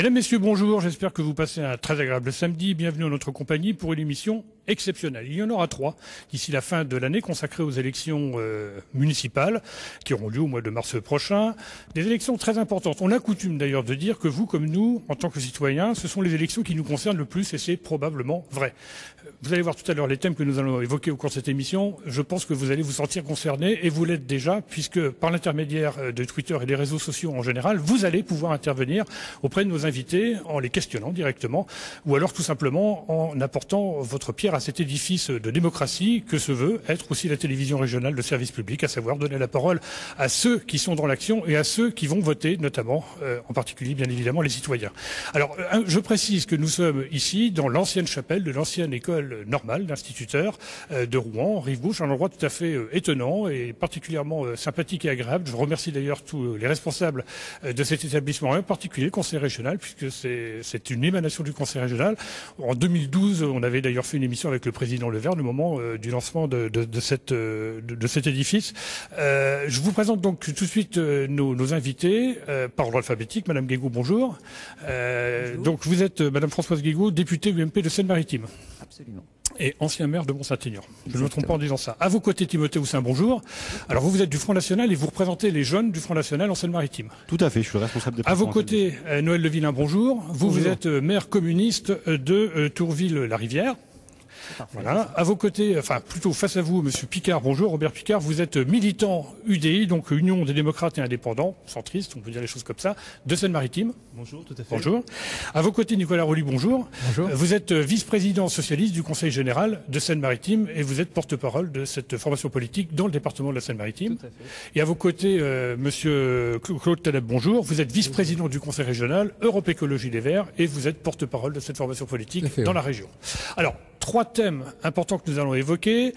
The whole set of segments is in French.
Mesdames, Messieurs, bonjour. J'espère que vous passez un très agréable samedi. Bienvenue en notre compagnie pour une émission exceptionnelle. Il y en aura 3 d'ici la fin de l'année consacrées aux élections municipales qui auront lieu au mois de mars prochain. Des élections très importantes. On a coutume d'ailleurs de dire que vous, comme nous, en tant que citoyens, ce sont les élections qui nous concernent le plus et c'est probablement vrai. Vous allez voir tout à l'heure les thèmes que nous allons évoquer au cours de cette émission. Je pense que vous allez vous sentir concernés et vous l'êtes déjà puisque par l'intermédiaire de Twitter et des réseaux sociaux en général, vous allez pouvoir intervenir auprès de nos invités en les questionnant directement ou alors tout simplement en apportant votre pierre à cet édifice de démocratie que se veut être aussi la télévision régionale de service public, à savoir donner la parole à ceux qui sont dans l'action et à ceux qui vont voter, notamment, en particulier bien évidemment les citoyens. Alors je précise que nous sommes ici dans l'ancienne chapelle de l'ancienne école normale d'instituteurs de Rouen, rive gauche, un endroit tout à fait étonnant et particulièrement sympathique et agréable. Je remercie d'ailleurs tous les responsables de cet établissement, en particulier le conseil régional, puisque c'est une émanation du conseil régional. En 2012, on avait d'ailleurs fait une émission avec le président Levert, le moment du lancement de cet édifice. Je vous présente donc tout de suite nos invités par ordre alphabétique. Madame Guégaud, bonjour. Bonjour. Donc vous êtes Madame Françoise Guégaud, députée UMP de Seine-Maritime. Absolument. Et ancien maire de Mont-Saint-Aignan. Je ne me trompe pas en disant ça. À vos côtés, Timothée Houssin, bonjour. Alors vous êtes du Front National et vous représentez les jeunes du Front National en Seine-Maritime. Tout à fait, je suis le responsable des. À vos côtés, Noël Levillain, bonjour. Vous êtes maire communiste de Tourville-la-Rivière. Voilà. À vos côtés, enfin plutôt face à vous, Monsieur Picard, bonjour. Robert Picard, vous êtes militant UDI, donc Union des démocrates et indépendants, centriste, on peut dire les choses comme ça, de Seine-Maritime. Bonjour, tout à fait. Bonjour. À vos côtés, Nicolas Rolly, bonjour. Bonjour. Vous êtes vice-président socialiste du Conseil général de Seine-Maritime et vous êtes porte-parole de cette formation politique dans le département de la Seine-Maritime. Tout à fait. Et à vos côtés, Monsieur Claude Taleb, bonjour. Vous êtes vice-président du Conseil régional Europe Écologie Les Verts et vous êtes porte-parole de cette formation politique dans la région. Alors, 3 thèmes importants que nous allons évoquer.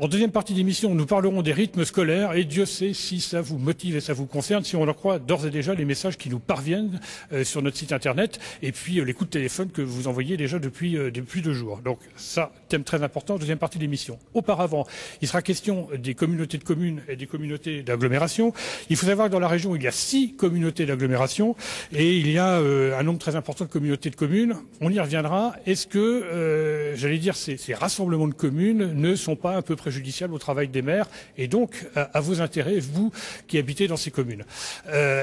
En deuxième partie d'émission, nous parlerons des rythmes scolaires et Dieu sait si ça vous motive et ça vous concerne, si on en croit d'ores et déjà les messages qui nous parviennent sur notre site internet et puis les coups de téléphone que vous envoyez déjà depuis 2 jours. Donc ça, thème très important, deuxième partie de l'émission. Auparavant, il sera question des communautés de communes et des communautés d'agglomération. Il faut savoir que dans la région, il y a 6 communautés d'agglomération et il y a un nombre très important de communautés de communes. On y reviendra. Est-ce que, j'allais dire, ces rassemblements de communes ne sont pas un peu préjudiciables au travail des maires et donc à vos intérêts, vous qui habitez dans ces communes.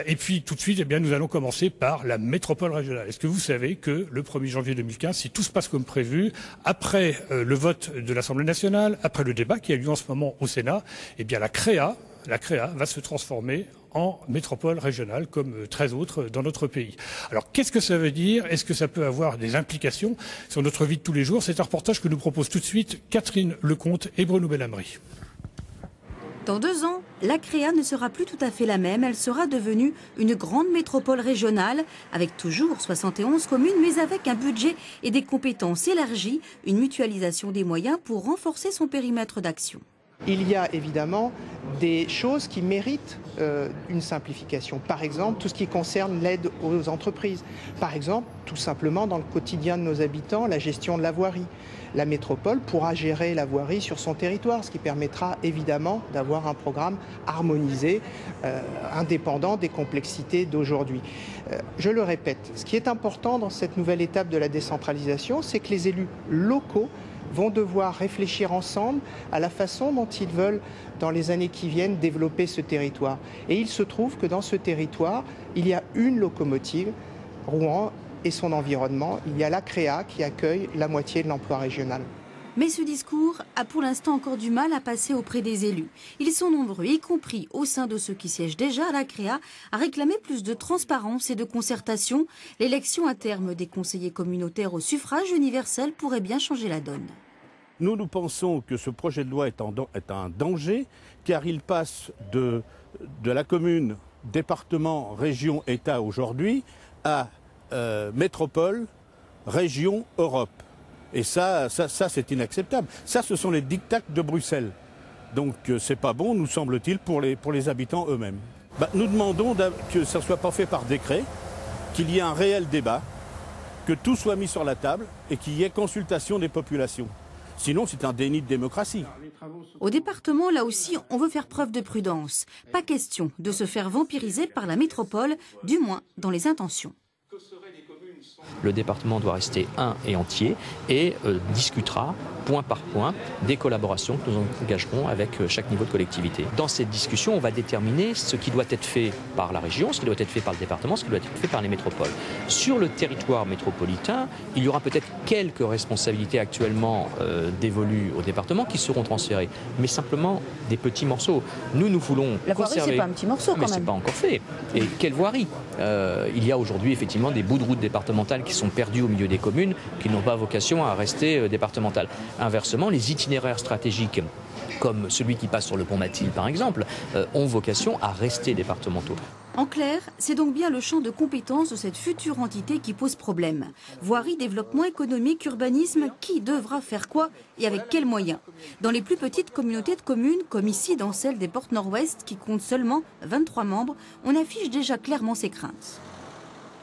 Et puis tout de suite, eh bien, nous allons commencer par la métropole régionale. Est-ce que vous savez que le 1er janvier 2015, si tout se passe comme prévu, après le vote de l'Assemblée nationale, après le débat qui a lieu en ce moment au Sénat, eh bien la CREA va se transformer en métropole régionale comme 13 autres dans notre pays. Alors qu'est-ce que ça veut dire? Est-ce que ça peut avoir des implications sur notre vie de tous les jours? C'est un reportage que nous propose tout de suite Catherine Lecomte et Bruno Bellamry. Dans 2 ans, la CREA ne sera plus tout à fait la même. Elle sera devenue une grande métropole régionale, avec toujours 71 communes, mais avec un budget et des compétences élargies, une mutualisation des moyens pour renforcer son périmètre d'action. Il y a évidemment des choses qui méritent une simplification. Par exemple, tout ce qui concerne l'aide aux entreprises. Par exemple, tout simplement dans le quotidien de nos habitants, la gestion de la voirie. La métropole pourra gérer la voirie sur son territoire, ce qui permettra évidemment d'avoir un programme harmonisé, indépendant des complexités d'aujourd'hui. Je le répète, ce qui est important dans cette nouvelle étape de la décentralisation, c'est que les élus locaux vont devoir réfléchir ensemble à la façon dont ils veulent, dans les années qui viennent, développer ce territoire. Et il se trouve que dans ce territoire, il y a une locomotive, Rouen et son environnement. Il y a la CREA qui accueille la moitié de l'emploi régional. Mais ce discours a pour l'instant encore du mal à passer auprès des élus. Ils sont nombreux, y compris au sein de ceux qui siègent déjà à la CREA, à réclamer plus de transparence et de concertation. L'élection à terme des conseillers communautaires au suffrage universel pourrait bien changer la donne. Nous pensons que ce projet de loi est un danger, car il passe de la commune, département, région, État aujourd'hui, à métropole, région, Europe. Et ça c'est inacceptable. Ça, ce sont les diktats de Bruxelles. Donc c'est pas bon, nous semble-t-il, pour les habitants eux-mêmes. Nous demandons que ça ne soit pas fait par décret, qu'il y ait un réel débat, que tout soit mis sur la table et qu'il y ait consultation des populations. Sinon, c'est un déni de démocratie. Au département, là aussi, on veut faire preuve de prudence. Pas question de se faire vampiriser par la métropole, du moins dans les intentions. Le département doit rester un et entier et discutera point par point des collaborations que nous engagerons avec chaque niveau de collectivité. Dans cette discussion, on va déterminer ce qui doit être fait par la région, ce qui doit être fait par le département, ce qui doit être fait par les métropoles. Sur le territoire métropolitain, il y aura peut-être quelques responsabilités actuellement dévolues au département qui seront transférées, mais simplement des petits morceaux. Nous voulons la voirie, conserver... c'est pas un petit morceau quand mais même. c'est pas encore fait. Et quelle voirie il y a aujourd'hui effectivement des bouts de route départementales qui sont perdus au milieu des communes, qui n'ont pas vocation à rester départementales. Inversement, les itinéraires stratégiques, comme celui qui passe sur le pont Mathilde par exemple, ont vocation à rester départementaux. En clair, c'est donc bien le champ de compétences de cette future entité qui pose problème. Voirie, développement économique, urbanisme, qui devra faire quoi et avec quels moyens? Dans les plus petites communautés de communes, comme ici dans celle des Portes Nord-Ouest, qui compte seulement 23 membres, on affiche déjà clairement ses craintes.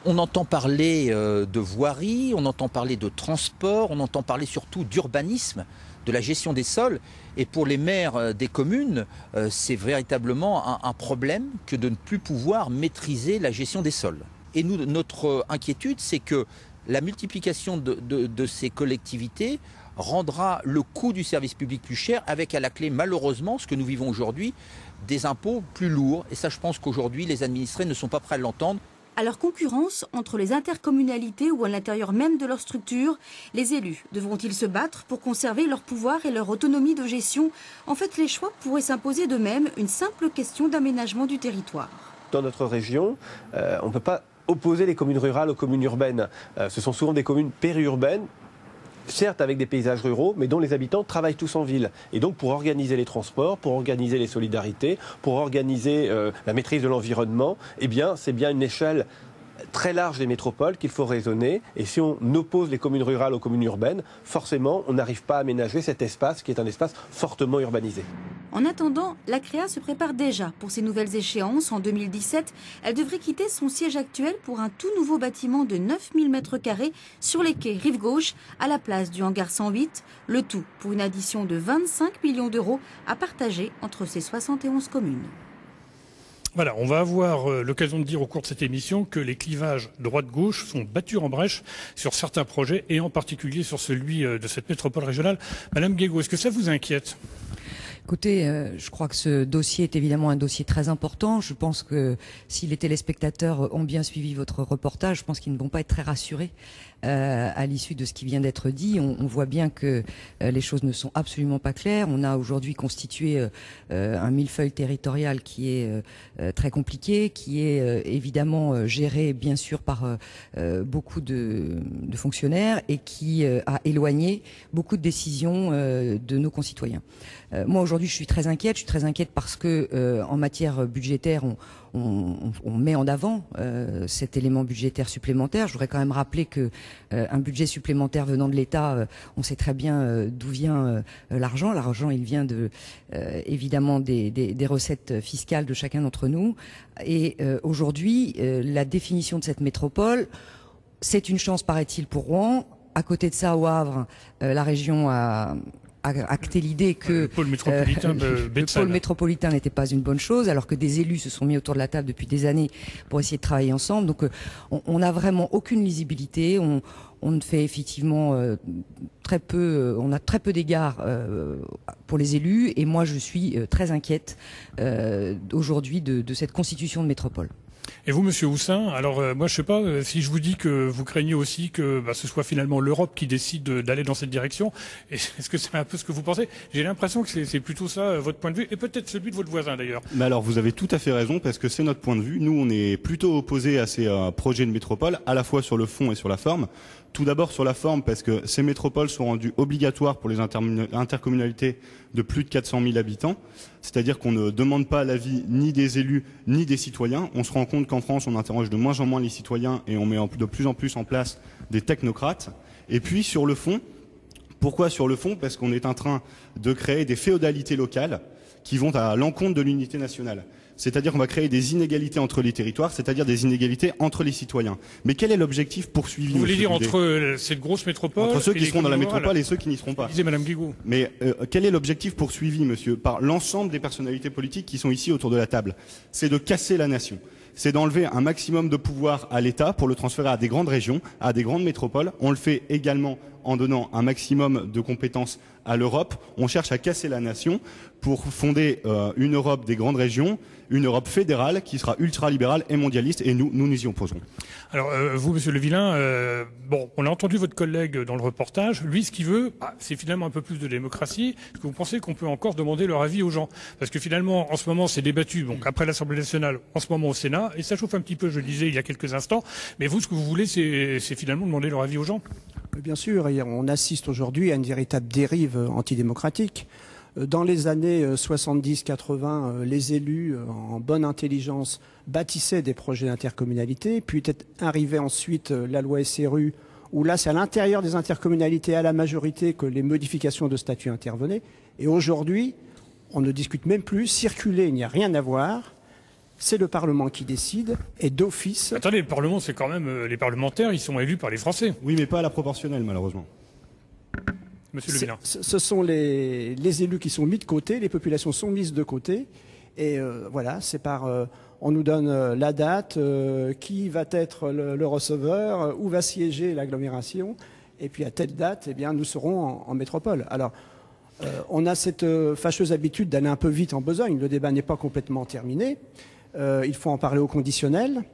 On entend parler de voirie, on entend parler de transport, on entend parler surtout d'urbanisme, de la gestion des sols. Et pour les maires des communes, c'est véritablement un problème que de ne plus pouvoir maîtriser la gestion des sols. Et nous, notre inquiétude, c'est que la multiplication de ces collectivités rendra le coût du service public plus cher, avec à la clé, malheureusement, ce que nous vivons aujourd'hui, des impôts plus lourds. Et ça, je pense qu'aujourd'hui, les administrés ne sont pas prêts à l'entendre. Alors concurrence entre les intercommunalités ou à l'intérieur même de leur structure, les élus devront-ils se battre pour conserver leur pouvoir et leur autonomie de gestion? En fait, les choix pourraient s'imposer d'eux-mêmes, une simple question d'aménagement du territoire. Dans notre région, on ne peut pas opposer les communes rurales aux communes urbaines. Ce sont souvent des communes périurbaines, certes avec des paysages ruraux, mais dont les habitants travaillent tous en ville. Et donc pour organiser les transports, pour organiser les solidarités, pour organiser la maîtrise de l'environnement, eh bien c'est bien une échelle très large des métropoles qu'il faut raisonner. Et si on oppose les communes rurales aux communes urbaines, forcément on n'arrive pas à aménager cet espace qui est un espace fortement urbanisé. En attendant, la CREA se prépare déjà pour ces nouvelles échéances. En 2017, elle devrait quitter son siège actuel pour un tout nouveau bâtiment de 9000 m² sur les quais rive gauche, à la place du hangar 108. Le tout pour une addition de 25 millions d'euros à partager entre ces 71 communes. Voilà, on va avoir l'occasion de dire au cours de cette émission que les clivages droite-gauche sont battus en brèche sur certains projets et en particulier sur celui de cette métropole régionale. Madame Guégaud, est-ce que ça vous inquiète ? Écoutez, je crois que ce dossier est évidemment un dossier très important. Je pense que si les téléspectateurs ont bien suivi votre reportage, je pense qu'ils ne vont pas être très rassurés à l'issue de ce qui vient d'être dit. On voit bien que les choses ne sont absolument pas claires. On a aujourd'hui constitué un millefeuille territorial qui est très compliqué, qui est évidemment géré bien sûr par beaucoup de fonctionnaires et qui a éloigné beaucoup de décisions de nos concitoyens. Moi aujourd'hui je suis très inquiète. Je suis très inquiète parce que en matière budgétaire on met en avant cet élément budgétaire supplémentaire. Je voudrais quand même rappeler que un budget supplémentaire venant de l'État, on sait très bien d'où vient l'argent. L'argent, il vient de évidemment des recettes fiscales de chacun d'entre nous. Et aujourd'hui, la définition de cette métropole, c'est une chance, paraît-il, pour Rouen. À côté de ça, au Havre, la région a acté l'idée que le pôle métropolitain n'était pas une bonne chose, alors que des élus se sont mis autour de la table depuis des années pour essayer de travailler ensemble. Donc on n'a vraiment aucune lisibilité, on ne fait effectivement très peu, on a très peu d'égards pour les élus, et moi je suis très inquiète aujourd'hui de cette constitution de métropole. Et vous, Monsieur Houssin, alors moi je sais pas si je vous dis que vous craignez aussi que ce soit finalement l'Europe qui décide d'aller dans cette direction. Est-ce que c'est un peu ce que vous pensez? J'ai l'impression que c'est plutôt ça votre point de vue, et peut-être celui de votre voisin d'ailleurs. Mais alors vous avez tout à fait raison, parce que c'est notre point de vue. Nous on est plutôt opposés à ces projets de métropole, à la fois sur le fond et sur la forme. Tout d'abord sur la forme, parce que ces métropoles sont rendues obligatoires pour les intercommunalités de plus de 400 000 habitants. C'est-à-dire qu'on ne demande pas l'avis ni des élus ni des citoyens. On se rend compte qu'en France, on interroge de moins en moins les citoyens et on met de plus en plus en place des technocrates. Et puis sur le fond, pourquoi sur le fond? Parce qu'on est en train de créer des féodalités locales qui vont à l'encontre de l'unité nationale. C'est-à-dire qu'on va créer des inégalités entre les territoires, c'est-à-dire des inégalités entre les citoyens. Mais quel est l'objectif poursuivi? Vous voulez dire entre cette grosse métropole, entre ceux qui seront dans la métropole et ceux qui n'y seront pas? Disait Madame Guégaud. Mais quel est l'objectif poursuivi, monsieur, par l'ensemble des personnalités politiques qui sont ici autour de la table? C'est de casser la nation. c'est d'enlever un maximum de pouvoir à l'État pour le transférer à des grandes régions, à des grandes métropoles. On le fait également en donnant un maximum de compétences à l'Europe. On cherche à casser la nation pour fonder une Europe des grandes régions, une Europe fédérale qui sera ultra-libérale et mondialiste, et nous y opposerons. Alors, vous, Monsieur Le Villain, bon, on a entendu votre collègue dans le reportage. Lui, ce qu'il veut, c'est finalement un peu plus de démocratie. Est-ce que vous pensez qu'on peut encore demander leur avis aux gens? Parce que finalement, en ce moment, c'est débattu. Donc, après l'Assemblée nationale, en ce moment au Sénat, et ça chauffe un petit peu, je le disais il y a quelques instants. Mais vous, ce que vous voulez, c'est finalement demander leur avis aux gens? Bien sûr, on assiste aujourd'hui à une véritable dérive antidémocratique. Dans les années 70-80, les élus, en bonne intelligence, bâtissaient des projets d'intercommunalité, puis est arrivée ensuite la loi SRU, où là, c'est à l'intérieur des intercommunalités, à la majorité, que les modifications de statut intervenaient. Et aujourd'hui, on ne discute même plus, circuler, il n'y a rien à voir. C'est le Parlement qui décide, et d'office... Attendez, le Parlement, c'est quand même... les parlementaires, ils sont élus par les Français. Oui, mais pas à la proportionnelle, malheureusement. Monsieur Le Villain. Ce sont les élus qui sont mis de côté, les populations sont mises de côté, et voilà, c'est par... on nous donne la date, qui va être le receveur, où va siéger l'agglomération, et puis à telle date, eh bien, nous serons en métropole. Alors, on a cette fâcheuse habitude d'aller un peu vite en besogne, le débat n'est pas complètement terminé. Il faut en parler au conditionnel,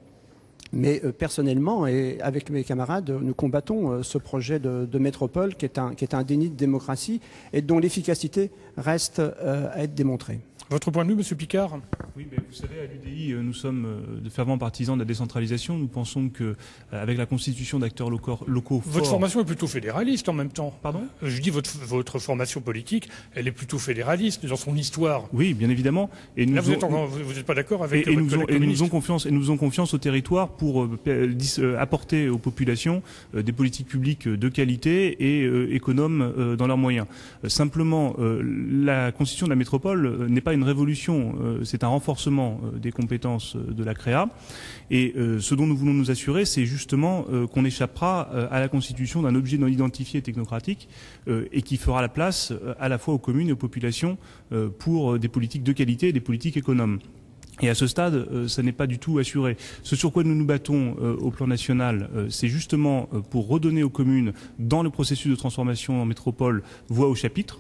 mais personnellement et avec mes camarades, nous combattons ce projet de métropole qui est un déni de démocratie et dont l'efficacité reste à être démontrée. Votre point de vue, Monsieur Picard? Oui, mais vous savez, à l'UDI, nous sommes de fervents partisans de la décentralisation. Nous pensons qu'avec la constitution d'acteurs locaux forts... Votre formation est plutôt fédéraliste en même temps. Pardon? Je dis votre formation politique, elle est plutôt fédéraliste dans son histoire. Oui, bien évidemment. Et nous là, vous n'êtes pas d'accord avec votre collègue communiste? Nous faisons confiance au territoire pour apporter aux populations des politiques publiques de qualité et économes dans leurs moyens. Simplement, la constitution de la métropole n'est pas une révolution, c'est un renforcement des compétences de la CREA. Et ce dont nous voulons nous assurer, c'est justement qu'on échappera à la constitution d'un objet non identifié et technocratique et qui fera la place à la fois aux communes et aux populations pour des politiques de qualité et des politiques économes. Et à ce stade, ça n'est pas du tout assuré. Ce sur quoi nous nous battons au plan national, c'est justement pour redonner aux communes, dans le processus de transformation en métropole, voix au chapitre.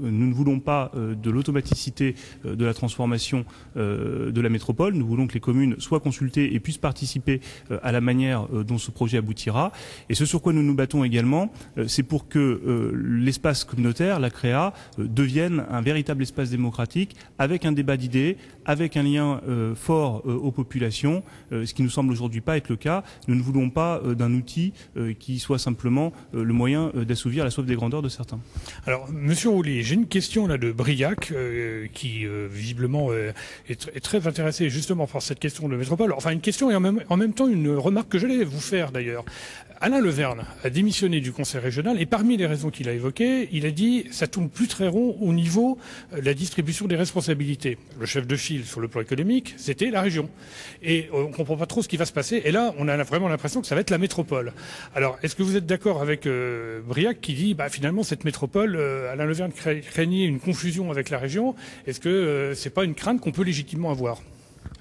Nous ne voulons pas de l'automaticité de la transformation de la métropole. Nous voulons que les communes soient consultées et puissent participer à la manière dont ce projet aboutira. Et ce sur quoi nous nous battons également, c'est pour que l'espace communautaire, la CREA, devienne un véritable espace démocratique avec un débat d'idées, avec un lien fort aux populations, ce qui nous semble aujourd'hui pas être le cas. Nous ne voulons pas d'un outil qui soit simplement le moyen d'assouvir la soif des grandeurs de certains. Alors, Monsieur Roulier, j'ai une question là de Briac qui visiblement est très intéressé justement par cette question de métropole. Enfin, une question et en même temps une remarque que j'allais vous faire d'ailleurs. Alain Leverne a démissionné du Conseil régional et parmi les raisons qu'il a évoquées, il a dit ça tourne plus très rond au niveau de la distribution des responsabilités. Le chef de file sur le plan économique, c'était la région. Et on comprend pas trop ce qui va se passer. Et là, on a vraiment l'impression que ça va être la métropole. Alors, est-ce que vous êtes d'accord avec Briac qui dit finalement cette métropole, Alain Leverne craignait une confusion avec la région. Est-ce que c'est pas une crainte qu'on peut légitimement avoir ?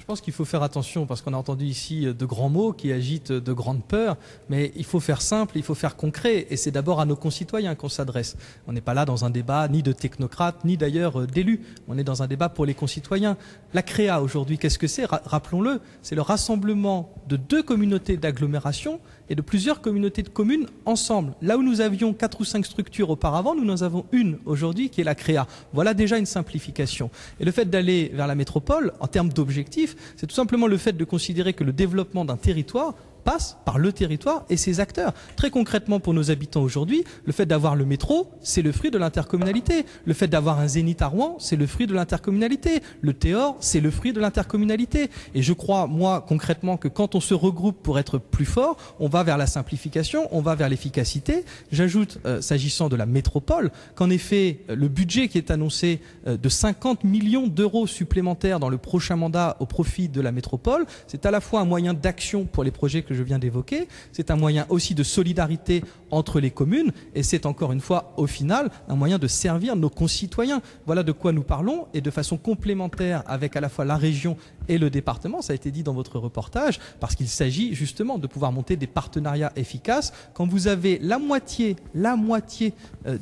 Je pense qu'il faut faire attention parce qu'on a entendu ici de grands mots qui agitent de grandes peurs, mais il faut faire simple, il faut faire concret et c'est d'abord à nos concitoyens qu'on s'adresse. On n'est pas là dans un débat ni de technocrates, ni d'ailleurs d'élus. On est dans un débat pour les concitoyens. La CREA aujourd'hui, qu'est-ce que c'est ? Rappelons-le, c'est le rassemblement de 2 communautés d'agglomération et de plusieurs communautés de communes ensemble. Là où nous avions 4 ou 5 structures auparavant, nous en avons une aujourd'hui qui est la CREA. Voilà déjà une simplification. Et le fait d'aller vers la métropole, en termes d'objectifs, c'est tout simplement le fait de considérer que le développement d'un territoire passe par le territoire et ses acteurs. Très concrètement pour nos habitants aujourd'hui, le fait d'avoir le métro, c'est le fruit de l'intercommunalité. Le fait d'avoir un Zénith à Rouen, c'est le fruit de l'intercommunalité. Le Théor, c'est le fruit de l'intercommunalité. Et je crois, moi, concrètement, que quand on se regroupe pour être plus fort, on va vers la simplification, on va vers l'efficacité. J'ajoute, s'agissant de la métropole, qu'en effet, le budget qui est annoncé de 50 millions d'euros supplémentaires dans le prochain mandat au profit de la métropole, c'est à la fois un moyen d'action pour les projets que je viens d'évoquer. C'est un moyen aussi de solidarité entre les communes et c'est encore une fois, au final, un moyen de servir nos concitoyens. Voilà de quoi nous parlons et de façon complémentaire avec à la fois la région et le département, ça a été dit dans votre reportage, parce qu'il s'agit justement de pouvoir monter des partenariats efficaces. Quand vous avez la moitié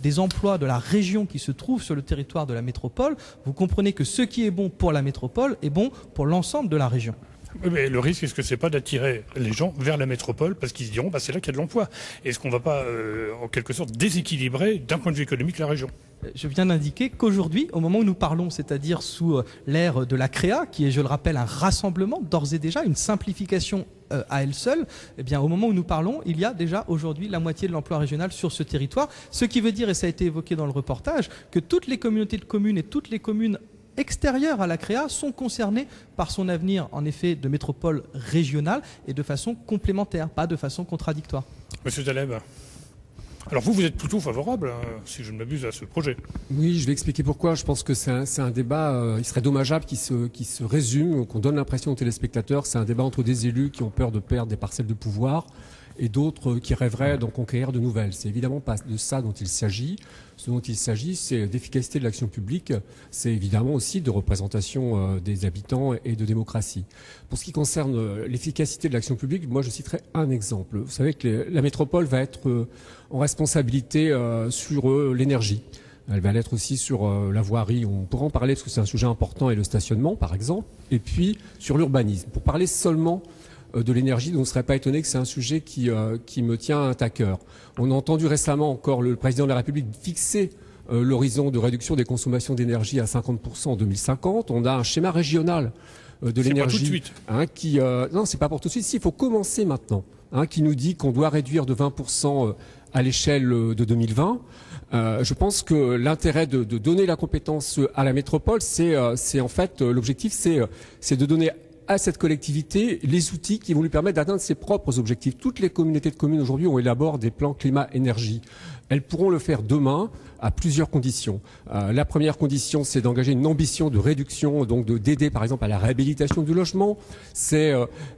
des emplois de la région qui se trouvent sur le territoire de la métropole, vous comprenez que ce qui est bon pour la métropole est bon pour l'ensemble de la région. Mais le risque, est-ce que c'est pas d'attirer les gens vers la métropole parce qu'ils se diront c'est là qu'il y a de l'emploi? Est-ce qu'on ne va pas, en quelque sorte, déséquilibrer d'un point de vue économique la région? Je viens d'indiquer qu'aujourd'hui, au moment où nous parlons, c'est-à-dire sous l'ère de la CREA, qui est, je le rappelle, un rassemblement, d'ores et déjà, une simplification à elle seule, eh bien, au moment où nous parlons, il y a déjà aujourd'hui la moitié de l'emploi régional sur ce territoire. Ce qui veut dire, et ça a été évoqué dans le reportage, que toutes les communautés de communes et toutes les communes extérieures à la CREA sont concernées par son avenir, en effet, de métropole régionale et de façon complémentaire, pas de façon contradictoire. Monsieur Taleb, alors vous êtes plutôt favorable, si je ne m'abuse, à ce projet. Oui, je vais expliquer pourquoi. Je pense que c'est un débat, il serait dommageable qui se résume, qu'on donne l'impression aux téléspectateurs, c'est un débat entre des élus qui ont peur de perdre des parcelles de pouvoir et d'autres qui rêveraient d'en conquérir de nouvelles. C'est évidemment pas de ça dont il s'agit. Ce dont il s'agit, c'est d'efficacité de l'action publique, c'est évidemment aussi de représentation des habitants et de démocratie. Pour ce qui concerne l'efficacité de l'action publique, moi je citerai un exemple. Vous savez que la métropole va être en responsabilité sur l'énergie. Elle va l'être aussi sur la voirie, on pourra en parler parce que c'est un sujet important, et le stationnement par exemple, et puis sur l'urbanisme. Pour parler seulement de l'énergie, donc on ne serait pas étonné que c'est un sujet qui me tient à cœur. On a entendu récemment encore le président de la République fixer l'horizon de réduction des consommations d'énergie à 50% en 2050. On a un schéma régional de l'énergie qui... non, c'est pas pour tout de suite. Si, il faut commencer maintenant, qui nous dit qu'on doit réduire de 20% à l'échelle de 2020. Je pense que l'intérêt de donner la compétence à la métropole, c'est en fait l'objectif, c'est de donner à cette collectivité les outils qui vont lui permettre d'atteindre ses propres objectifs. Toutes les communautés de communes aujourd'hui ont élaboré des plans climat-énergie. Elles pourront le faire demain à plusieurs conditions. La première condition, c'est d'engager une ambition de réduction, donc d'aider par exemple à la réhabilitation du logement, c'est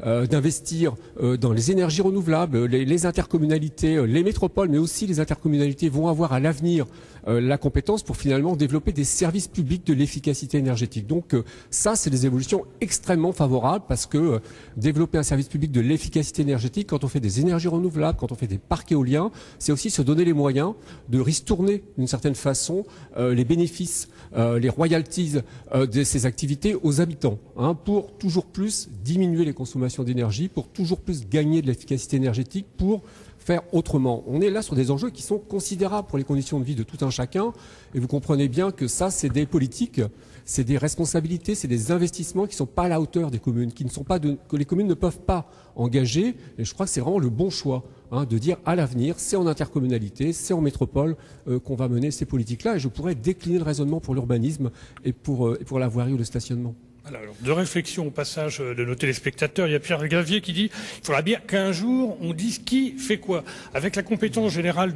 d'investir dans les énergies renouvelables, les intercommunalités, les métropoles, mais aussi les intercommunalités vont avoir à l'avenir la compétence pour finalement développer des services publics de l'efficacité énergétique. Donc ça, c'est des évolutions extrêmement favorables parce que développer un service public de l'efficacité énergétique, quand on fait des énergies renouvelables, quand on fait des parcs éoliens, c'est aussi se donner les moyens de ristourner d'une certaine façon les bénéfices, les royalties de ces activités aux habitants, pour toujours plus diminuer les consommations d'énergie, pour toujours plus gagner de l'efficacité énergétique, pour faire autrement. On est là sur des enjeux qui sont considérables pour les conditions de vie de tout un chacun, et vous comprenez bien que ça, c'est des politiques, c'est des responsabilités, c'est des investissements qui ne sont pas à la hauteur des communes, que les communes ne peuvent pas engager, et je crois que c'est vraiment le bon choix, de dire à l'avenir, c'est en intercommunalité, c'est en métropole qu'on va mener ces politiques-là, et je pourrais décliner le raisonnement pour l'urbanisme et pour la voirie ou le stationnement. Alors, de réflexion au passage de nos téléspectateurs, il y a Pierre Gavier qui dit il faudra bien qu'un jour on dise qui fait quoi. Avec la compétence générale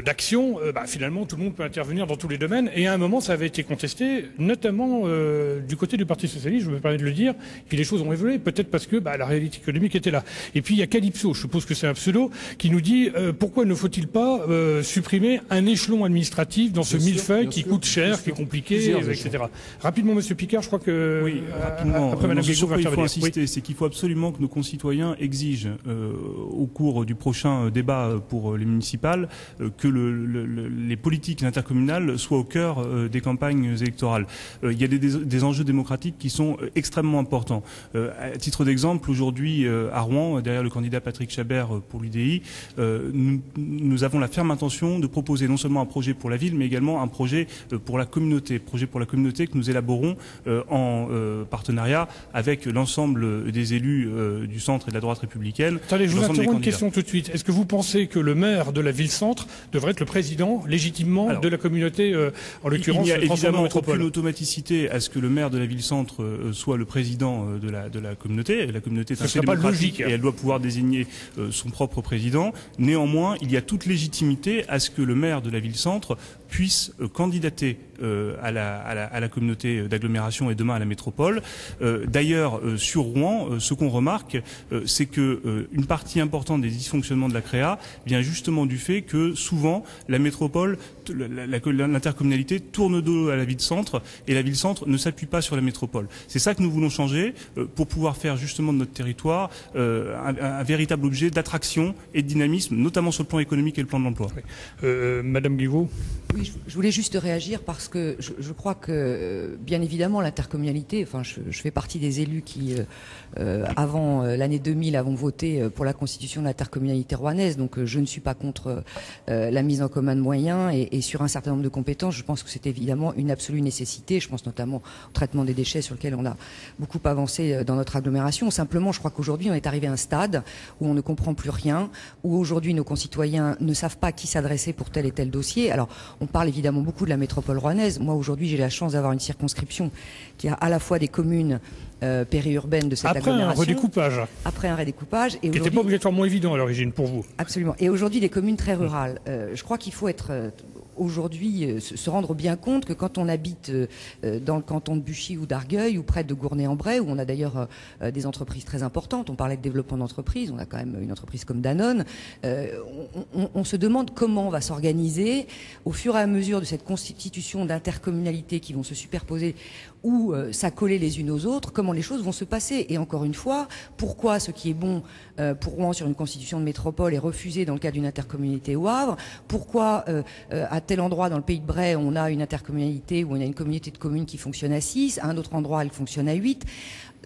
d'action, finalement tout le monde peut intervenir dans tous les domaines. Et à un moment, ça avait été contesté, notamment du côté du Parti socialiste, je me permets de le dire, et les choses ont évolué, peut-être parce que la réalité économique était là. Et puis il y a Calypso, je suppose que c'est un pseudo, qui nous dit pourquoi ne faut-il pas supprimer un échelon administratif dans ce millefeuille qui coûte cher, qui est compliqué, etc. Rapidement, Monsieur Picard, je crois que... Oui, rapidement. Après, Madame Guégaud va il faut intervenir. insister, c'est qu'il faut absolument que nos concitoyens exigent au cours du prochain débat pour les municipales que les politiques intercommunales soient au cœur des campagnes électorales. Il y a des enjeux démocratiques qui sont extrêmement importants. À titre d'exemple, aujourd'hui à Rouen, derrière le candidat Patrick Chabert pour l'UDI, nous avons la ferme intention de proposer non seulement un projet pour la ville, mais également un projet pour la communauté. Projet pour la communauté que nous élaborons en partenariat avec l'ensemble des élus du centre et de la droite républicaine. Attendez, je vous interromps une question tout de suite. Est-ce que vous pensez que le maire de la ville-centre devrait être le président légitimement de la communauté, en l'occurrence, il n'y a évidemment métropole? aucune automaticité à ce que le maire de la ville-centre soit le président de la communauté. La communauté est un fait démocratique et elle doit pouvoir désigner son propre président. Néanmoins, il y a toute légitimité à ce que le maire de la ville-centre puissent candidater à la communauté d'agglomération et demain à la métropole. D'ailleurs, sur Rouen, ce qu'on remarque, c'est que une partie importante des dysfonctionnements de la CREA vient justement du fait que souvent la métropole, l'intercommunalité tourne dos à la ville-centre et la ville-centre ne s'appuie pas sur la métropole. C'est ça que nous voulons changer pour pouvoir faire justement de notre territoire un véritable objet d'attraction et de dynamisme, notamment sur le plan économique et le plan de l'emploi. Oui. Madame Guigaud. Oui, je voulais juste réagir parce que je crois que, bien évidemment, l'intercommunalité, enfin, je fais partie des élus qui, avant l'année 2000, avons voté pour la constitution de l'intercommunalité rouennaise, donc je ne suis pas contre la mise en commun de moyens et sur un certain nombre de compétences, je pense que c'est évidemment une absolue nécessité. Je pense notamment au traitement des déchets sur lequel on a beaucoup avancé dans notre agglomération. Simplement, je crois qu'aujourd'hui, on est arrivé à un stade où on ne comprend plus rien, où aujourd'hui nos concitoyens ne savent pas à qui s'adresser pour tel et tel dossier. Alors, on parle évidemment beaucoup de la métropole rouennaise. Moi, aujourd'hui, j'ai la chance d'avoir une circonscription qui a à la fois des communes périurbaines de cette agglomération. Après un redécoupage. Qui n'était pas obligatoirement évident à l'origine pour vous. Absolument. Et aujourd'hui, des communes très rurales. Je crois qu'il faut être... aujourd'hui se rendre bien compte que quand on habite dans le canton de Buchy ou d'Argueil ou près de Gournay-en-Bray, où on a d'ailleurs des entreprises très importantes, on parlait de développement d'entreprise, on a quand même une entreprise comme Danone, on se demande comment on va s'organiser au fur et à mesure de cette constitution d'intercommunalités qui vont se superposer ou s'accoler les unes aux autres, comment les choses vont se passer. Et encore une fois, pourquoi ce qui est bon pour Rouen sur une constitution de métropole est refusé dans le cas d'une intercommunalité au Havre, pourquoi à tel endroit dans le pays de Bray on a une intercommunalité où on a une communauté de communes qui fonctionne à 6, à un autre endroit elle fonctionne à 8.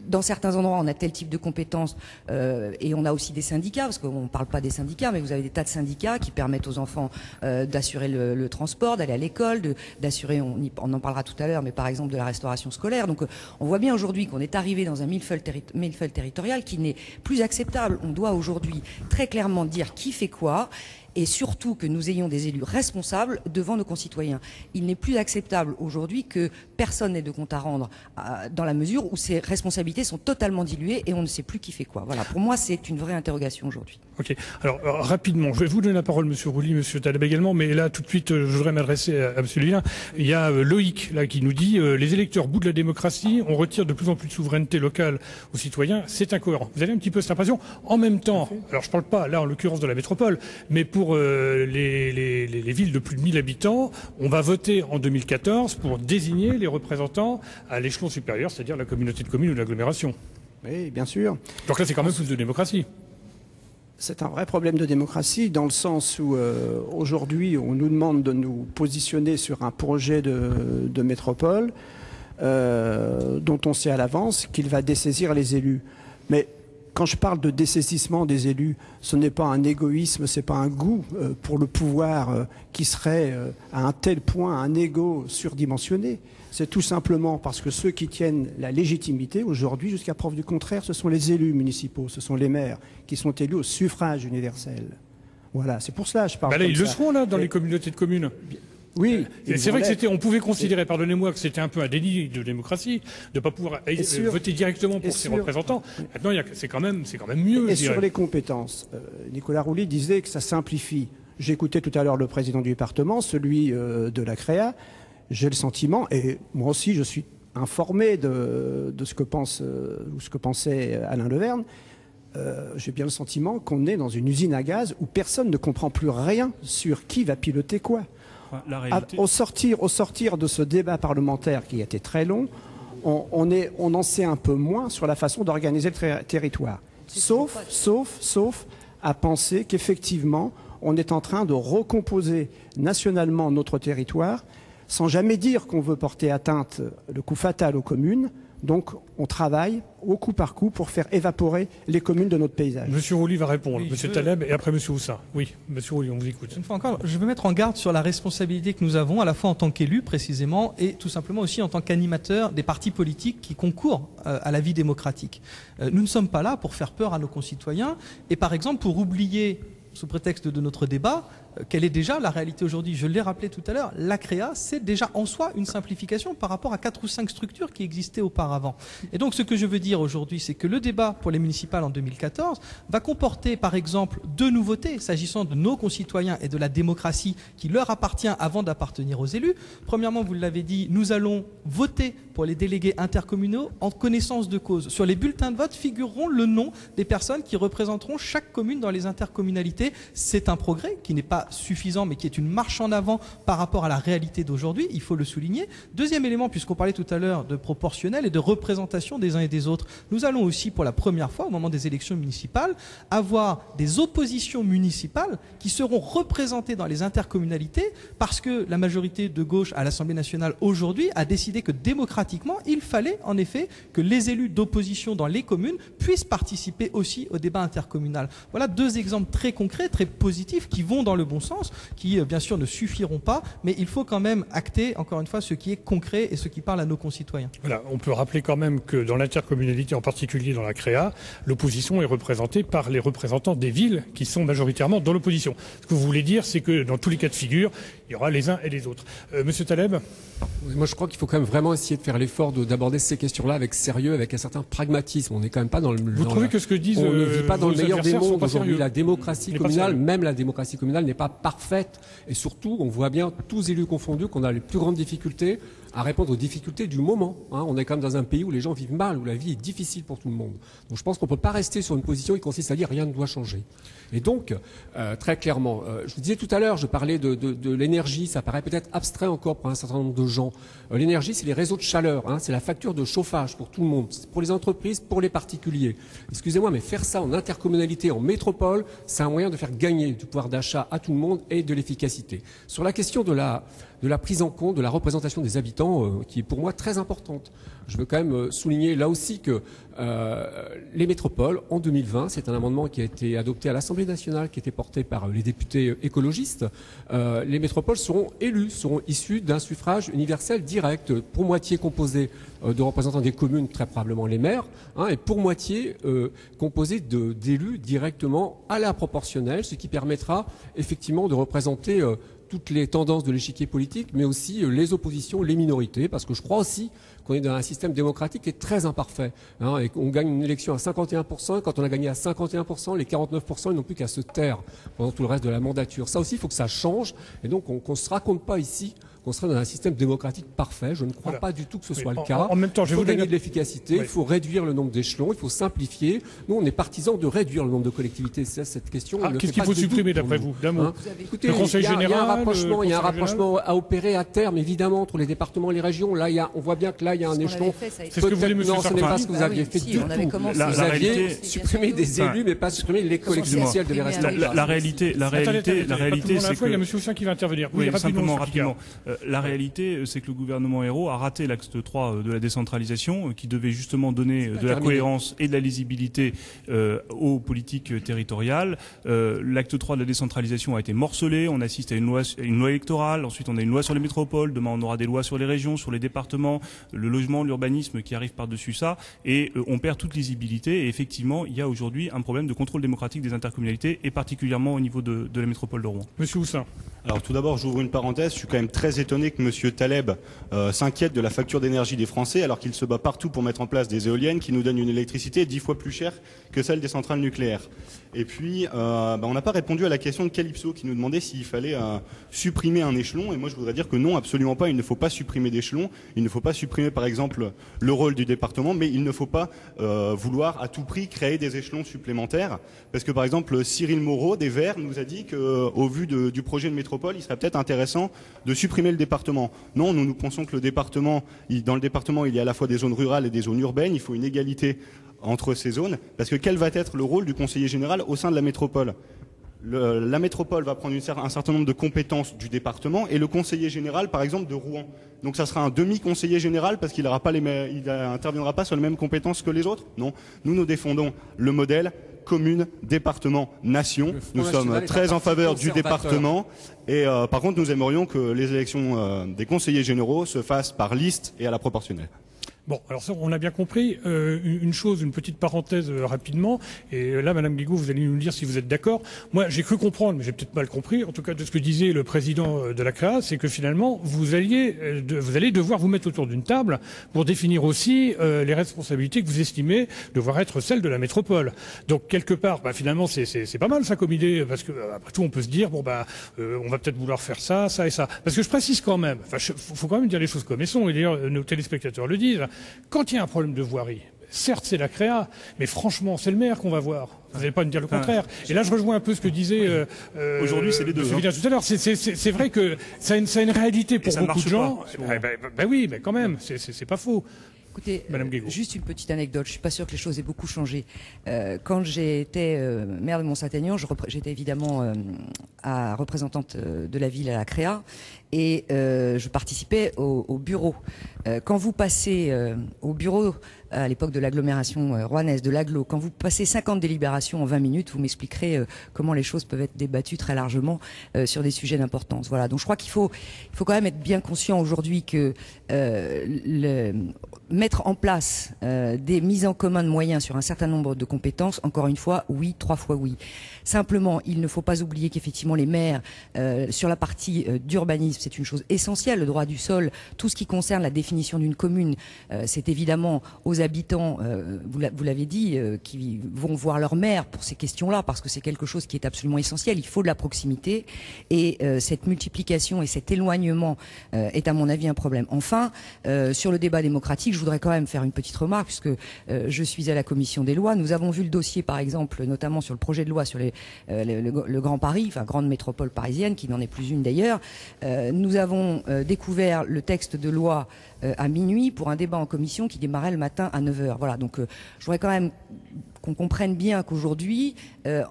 Dans certains endroits, on a tel type de compétences et on a aussi des syndicats, parce qu'on ne parle pas des syndicats, mais vous avez des tas de syndicats qui permettent aux enfants d'assurer le transport, d'aller à l'école, d'assurer, on en parlera tout à l'heure, mais par exemple de la restauration scolaire. Donc on voit bien aujourd'hui qu'on est arrivé dans un millefeuille territorial qui n'est plus acceptable. On doit aujourd'hui très clairement dire qui fait quoi. Et surtout que nous ayons des élus responsables devant nos concitoyens. Il n'est plus acceptable aujourd'hui que personne n'ait de compte à rendre dans la mesure où ces responsabilités sont totalement diluées et on ne sait plus qui fait quoi. Voilà, pour moi c'est une vraie interrogation aujourd'hui. Ok, alors rapidement, je vais vous donner la parole Monsieur Rouly, Monsieur Taleb également, mais là tout de suite je voudrais m'adresser à Monsieur Levin. Il y a Loïc là qui nous dit les électeurs bout de la démocratie, on retire de plus en plus de souveraineté locale aux citoyens, c'est incohérent. Vous avez un petit peu cette impression. En même temps, alors je parle pas là en l'occurrence de la métropole, mais pour les villes de plus de 1000 habitants, on va voter en 2014 pour désigner les représentants à l'échelon supérieur, c'est-à-dire la communauté de communes ou de l'agglomération. Oui, bien sûr. Donc là, c'est quand même plus de démocratie. C'est un vrai problème de démocratie dans le sens où aujourd'hui, on nous demande de nous positionner sur un projet de métropole dont on sait à l'avance qu'il va dessaisir les élus. Mais quand je parle de dessaisissement des élus, ce n'est pas un égoïsme, ce n'est pas un goût pour le pouvoir qui serait à un tel point un égo surdimensionné. C'est tout simplement parce que ceux qui tiennent la légitimité aujourd'hui, jusqu'à preuve du contraire, ce sont les élus municipaux, ce sont les maires qui sont élus au suffrage universel. Voilà, c'est pour cela que je parle. Là, ils le seront là dans les communautés de communes. Oui. C'est vrai que on pouvait considérer, pardonnez-moi, que c'était un peu un déni de démocratie de ne pas pouvoir voter directement pour ses représentants. Maintenant, c'est quand même mieux. Et sur les compétences, Nicolas Rouly disait que ça simplifie. J'écoutais tout à l'heure le président du département, celui de la CREA. J'ai le sentiment, et moi aussi je suis informé de ce que pensait Alain Leverne, j'ai bien le sentiment qu'on est dans une usine à gaz où personne ne comprend plus rien sur qui va piloter quoi. Au sortir de ce débat parlementaire qui a été très long, on en sait un peu moins sur la façon d'organiser le territoire. Sauf à penser qu'effectivement, on est en train de recomposer nationalement notre territoire sans jamais dire qu'on veut porter atteinte, le coup fatal aux communes. Donc, on travaille au coup par coup pour faire évaporer les communes de notre paysage. Monsieur Rouly va répondre, oui, Monsieur Taleb, et après Monsieur Houssin. Oui, Monsieur Rouly, on vous écoute. Une fois encore, je veux mettre en garde sur la responsabilité que nous avons, à la fois en tant qu'élus précisément, et tout simplement aussi en tant qu'animateurs des partis politiques qui concourent à la vie démocratique. Nous ne sommes pas là pour faire peur à nos concitoyens, et par exemple pour oublier sous prétexte de notre débat, quelle est déjà la réalité aujourd'hui. Je l'ai rappelé tout à l'heure, la CREA, c'est déjà en soi une simplification par rapport à 4 ou 5 structures qui existaient auparavant. Et donc ce que je veux dire aujourd'hui, c'est que le débat pour les municipales en 2014 va comporter par exemple 2 nouveautés s'agissant de nos concitoyens et de la démocratie qui leur appartient avant d'appartenir aux élus. Premièrement, vous l'avez dit, nous allons voter pour les délégués intercommunaux en connaissance de cause. Sur les bulletins de vote figureront le nom des personnes qui représenteront chaque commune dans les intercommunalités. C'est un progrès qui n'est pas suffisant, mais qui est une marche en avant par rapport à la réalité d'aujourd'hui, il faut le souligner. Deuxième élément, puisqu'on parlait tout à l'heure de proportionnel et de représentation des uns et des autres, nous allons aussi, pour la première fois, au moment des élections municipales, avoir des oppositions municipales qui seront représentées dans les intercommunalités, parce que la majorité de gauche à l'Assemblée nationale aujourd'hui a décidé que démocratiquement, il fallait en effet que les élus d'opposition dans les communes puissent participer aussi au débat intercommunal. Voilà 2 exemples très concrets, très positifs, qui vont dans le bon sens, qui bien sûr ne suffiront pas, mais il faut quand même acter, encore une fois, ce qui est concret et ce qui parle à nos concitoyens. Voilà, on peut rappeler quand même que dans l'intercommunalité, en particulier dans la CREA, l'opposition est représentée par les représentants des villes qui sont majoritairement dans l'opposition. Ce que vous voulez dire, c'est que dans tous les cas de figure, il y aura les uns et les autres. Monsieur Taleb ? Moi, je crois qu'il faut quand même vraiment essayer de faire l'effort d'aborder ces questions-là avec sérieux, avec un certain pragmatisme. On n'est quand même pas dans le... Vous trouvez que ce que disent... On ne vit pas dans le meilleur des mondes aujourd'hui. La démocratie communale, même la démocratie communale n'est pas parfaite. Et surtout, on voit bien, tous élus confondus, qu'on a les plus grandes difficultés à répondre aux difficultés du moment. On est quand même dans un pays où les gens vivent mal, où la vie est difficile pour tout le monde. Donc je pense qu'on ne peut pas rester sur une position qui consiste à dire rien ne doit changer. Et donc, très clairement, je vous disais tout à l'heure, je parlais de l'énergie, ça paraît peut-être abstrait encore pour un certain nombre de gens. L'énergie, c'est les réseaux de chaleur, c'est la facture de chauffage pour tout le monde, pour les entreprises, pour les particuliers. Excusez-moi, mais faire ça en intercommunalité, en métropole, c'est un moyen de faire gagner du pouvoir d'achat à tout le monde et de l'efficacité. Sur la question de la prise en compte, de la représentation des habitants, qui est pour moi très importante. Je veux quand même souligner là aussi que les métropoles, en 2020, c'est un amendement qui a été adopté à l'Assemblée nationale, qui était porté par les députés écologistes, les métropoles seront élues, seront issues d'un suffrage universel direct, pour moitié composé de représentants des communes, très probablement les maires, et pour moitié composé d'élus directement à la proportionnelle, ce qui permettra effectivement de représenter toutes les tendances de l'échiquier politique, mais aussi les oppositions, les minorités, parce que je crois aussi qu'on est dans un système démocratique qui est très imparfait, et qu'on gagne une élection à 51%, et quand on a gagné à 51%, les 49%, ils n'ont plus qu'à se taire pendant tout le reste de la mandature. Ça aussi, il faut que ça change, et donc qu'on ne se raconte pas ici qu'on serait dans un système démocratique parfait. Je ne crois pas du tout que ce soit le cas. En même temps, il faut gagner de l'efficacité, il faut réduire le nombre d'échelons, il faut simplifier. Nous, on est partisans de réduire le nombre de collectivités. C'est cette question. Qu'est-ce qu'il faut supprimer d'après vous, Écoutez, le Conseil général, il y a un rapprochement à opérer à terme, évidemment, entre les départements et les régions. Là, on voit bien que là, il y a un échelon. C'est ce que voulait monsieur Non, ce n'est pas ce que vous aviez fait du tout. Vous aviez supprimé des élus, mais pas supprimé les collectivités de les rester. La réalité, c'est que... Il y a monsieur Houssin qui va intervenir. Oui, simplement, rapidement. La réalité, c'est que le gouvernement Ayrault a raté l'acte 3 de la décentralisation, qui devait justement donner de la cohérence et de la lisibilité aux politiques territoriales. L'acte 3 de la décentralisation a été morcelé, on assiste à une loi électorale, ensuite on a une loi sur les métropoles, demain on aura des lois sur les régions, sur les départements, le logement, l'urbanisme qui arrive par-dessus ça, et on perd toute lisibilité, et effectivement il y a aujourd'hui un problème de contrôle démocratique des intercommunalités, et particulièrement au niveau de la métropole de Rouen. Monsieur Houssin. Alors tout d'abord, j'ouvre une parenthèse, je suis quand même très étonné que monsieur Taleb s'inquiète de la facture d'énergie des Français alors qu'il se bat partout pour mettre en place des éoliennes qui nous donnent une électricité 10 fois plus chère que celle des centrales nucléaires. Et puis, on n'a pas répondu à la question de Calypso qui nous demandait s'il fallait supprimer un échelon. Et moi, je voudrais dire que non, absolument pas. Il ne faut pas supprimer d'échelon. Il ne faut pas supprimer, par exemple, le rôle du département, mais il ne faut pas vouloir à tout prix créer des échelons supplémentaires. Parce que, par exemple, Cyril Moreau, des Verts, nous a dit qu'au vu du projet de métropole, il serait peut-être intéressant de supprimer le département. Non, nous pensons que dans le département, il y a à la fois des zones rurales et des zones urbaines. Il faut une égalité entre ces zones, parce que quel va être le rôle du conseiller général au sein de la métropole ? La métropole va prendre un certain nombre de compétences du département et le conseiller général, par exemple, de Rouen. Donc ça sera un demi-conseiller général parce qu'il n'interviendra pas sur les mêmes compétences que les autres ? Non. Nous défendons le modèle commune, département, nation. Nous sommes très en faveur du département et par contre nous aimerions que les élections des conseillers généraux se fassent par liste et à la proportionnelle. Bon, alors ça, on a bien compris. Une chose, une petite parenthèse rapidement. Et là, Madame Guégaud, vous allez nous dire si vous êtes d'accord. Moi, j'ai cru comprendre, mais j'ai peut-être mal compris, en tout cas de ce que disait le président de la CREA, c'est que finalement, vous allez devoir vous mettre autour d'une table pour définir aussi les responsabilités que vous estimez devoir être celles de la métropole. Donc, quelque part, finalement, c'est pas mal ça comme idée, parce que après tout, on peut se dire, on va peut-être vouloir faire ça, ça et ça. Parce que je précise quand même, faut quand même dire les choses comme elles sont, et d'ailleurs, nos téléspectateurs le disent. Quand il y a un problème de voirie, certes c'est la CREA, mais franchement c'est le maire qu'on va voir. Vous n'allez pas me dire le contraire. Et là je rejoins un peu ce que disait aujourd'hui c'est les deux. Tout à l'heure. C'est vrai que ça a une réalité pour beaucoup de gens. Oui, mais quand même, c'est pas faux. Écoutez, juste une petite anecdote. Je suis pas sûr que les choses aient beaucoup changé. Quand j'étais maire de Mont-Saint-Aignan, j'étais évidemment représentante de la ville à la CREA et je participais au bureau. Quand vous passez au bureau à l'époque de l'agglomération rouennaise, de l'agglo, quand vous passez 50 délibérations en 20 minutes, vous m'expliquerez comment les choses peuvent être débattues très largement sur des sujets d'importance. Voilà. Donc je crois qu'il faut quand même être bien conscient aujourd'hui que mettre en place des mises en commun de moyens sur un certain nombre de compétences, encore une fois, oui, 3 fois oui. Simplement, il ne faut pas oublier qu'effectivement les maires, sur la partie d'urbanisme, c'est une chose essentielle, le droit du sol, tout ce qui concerne la définition d'une commune, c'est évidemment aux habitants, vous l'avez dit, qui vont voir leur maire pour ces questions-là, parce que c'est quelque chose qui est absolument essentiel, il faut de la proximité, et cette multiplication et cet éloignement est à mon avis un problème. Enfin, sur le débat démocratique, je voudrais quand même faire une petite remarque, puisque je suis à la commission des lois. Nous avons vu le dossier, par exemple, notamment sur le projet de loi sur le Grand Paris, enfin grande métropole parisienne, qui n'en est plus une d'ailleurs. Nous avons découvert le texte de loi à minuit pour un débat en commission qui démarrait le matin à 9h. Voilà, donc je voudrais quand même qu'on comprenne bien qu'aujourd'hui,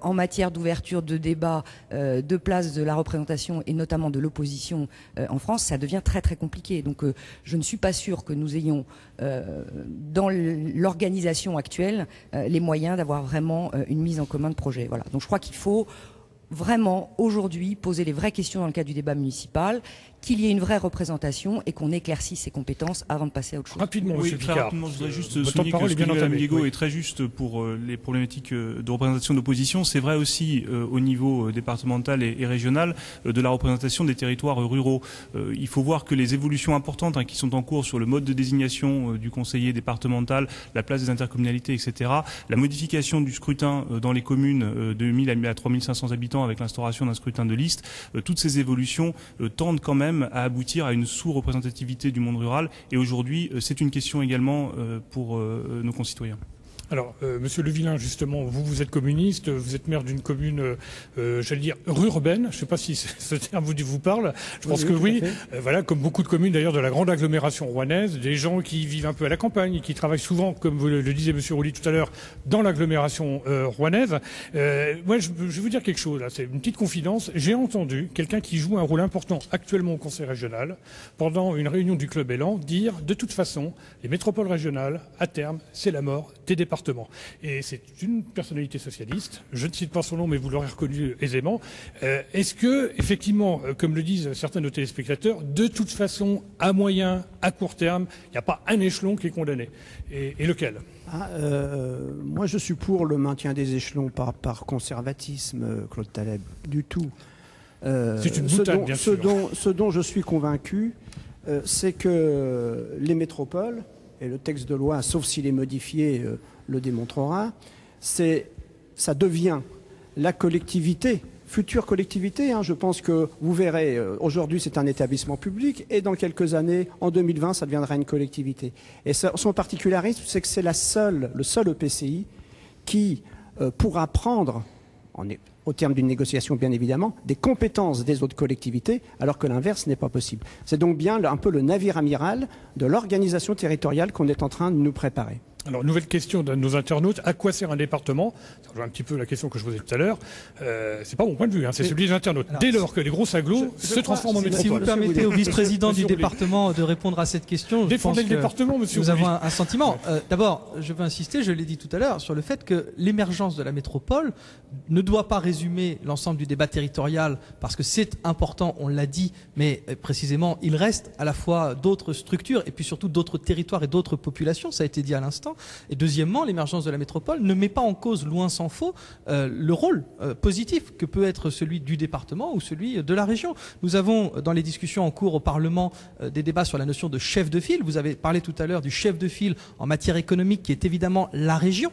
en matière d'ouverture de débat, de place de la représentation et notamment de l'opposition en France, ça devient très très compliqué. Donc je ne suis pas sûre que nous ayons dans l'organisation actuelle les moyens d'avoir vraiment une mise en commun de projet. Voilà. Donc je crois qu'il faut vraiment aujourd'hui poser les vraies questions dans le cadre du débat municipal, qu'il y ait une vraie représentation et qu'on éclaircisse ses compétences avant de passer à autre chose. Rapidement, oui, très rapidement, je voudrais juste souligner que ce que dit Mme Guégaud est très juste pour les problématiques de représentation d'opposition. C'est vrai aussi au niveau départemental et régional de la représentation des territoires ruraux. Il faut voir que les évolutions importantes qui sont en cours sur le mode de désignation du conseiller départemental, la place des intercommunalités, etc., la modification du scrutin dans les communes de 1000 à 3500 habitants avec l'instauration d'un scrutin de liste, toutes ces évolutions tendent quand même à aboutir à une sous-représentativité du monde rural. Et aujourd'hui, c'est une question également pour nos concitoyens. Alors, Monsieur Levillain, justement, vous êtes communiste, vous êtes maire d'une commune, j'allais dire, rurbaine. Je ne sais pas si ce terme vous parle. Je pense que oui. Voilà, comme beaucoup de communes d'ailleurs de la grande agglomération rouennaise, des gens qui vivent un peu à la campagne et qui travaillent souvent, comme vous le disiez Monsieur Rouly tout à l'heure, dans l'agglomération rouennaise. Moi, je vais vous dire quelque chose, là, c'est une petite confidence. J'ai entendu quelqu'un qui joue un rôle important actuellement au Conseil régional, pendant une réunion du Club Élan, dire, de toute façon, les métropoles régionales, à terme, c'est la mort des départements. Et c'est une personnalité socialiste, je ne cite pas son nom mais vous l'aurez reconnu aisément. Est-ce que, effectivement, comme le disent certains de nos téléspectateurs, de toute façon, à moyen, à court terme, il n'y a pas un échelon qui est condamné? Et lequel? Moi je suis pour le maintien des échelons par conservatisme, Claude Taleb, du tout. C'est une boutade, bien sûr. Ce dont je suis convaincu, c'est que les métropoles, et le texte de loi, sauf s'il est modifié, le démontrera, ça devient la collectivité, future collectivité. Je pense que vous verrez, aujourd'hui c'est un établissement public et dans quelques années, en 2020, ça deviendra une collectivité. Et son particularisme, c'est que c'est le seul EPCI qui pourra prendre, au terme d'une négociation bien évidemment, des compétences des autres collectivités, alors que l'inverse n'est pas possible. C'est donc bien un peu le navire amiral de l'organisation territoriale qu'on est en train de nous préparer. Alors, nouvelle question de nos internautes. À quoi sert un département? Ça rejoint un petit peu la question que je posais tout à l'heure. C'est pas mon point de vue, c'est celui des internautes. Dès lors que les grosses agglos se transforment en métropole. Si vous permettez au vice-président du département de répondre à cette question, défendez le département, monsieur. Nous avons un sentiment. D'abord, je veux insister, je l'ai dit tout à l'heure, sur le fait que l'émergence de la métropole ne doit pas résumer l'ensemble du débat territorial, parce que c'est important, on l'a dit, mais précisément, il reste à la fois d'autres structures et puis surtout d'autres territoires et d'autres populations, ça a été dit à l'instant. Et deuxièmement, l'émergence de la métropole ne met pas en cause, loin s'en faut, le rôle positif que peut être celui du département ou celui de la région. Nous avons, dans les discussions en cours au Parlement, des débats sur la notion de chef de file. Vous avez parlé tout à l'heure du chef de file en matière économique, qui est évidemment la région,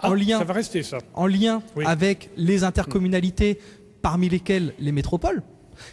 en lien, ça va rester, ça. En lien Oui. avec les intercommunalités, parmi lesquelles les métropoles.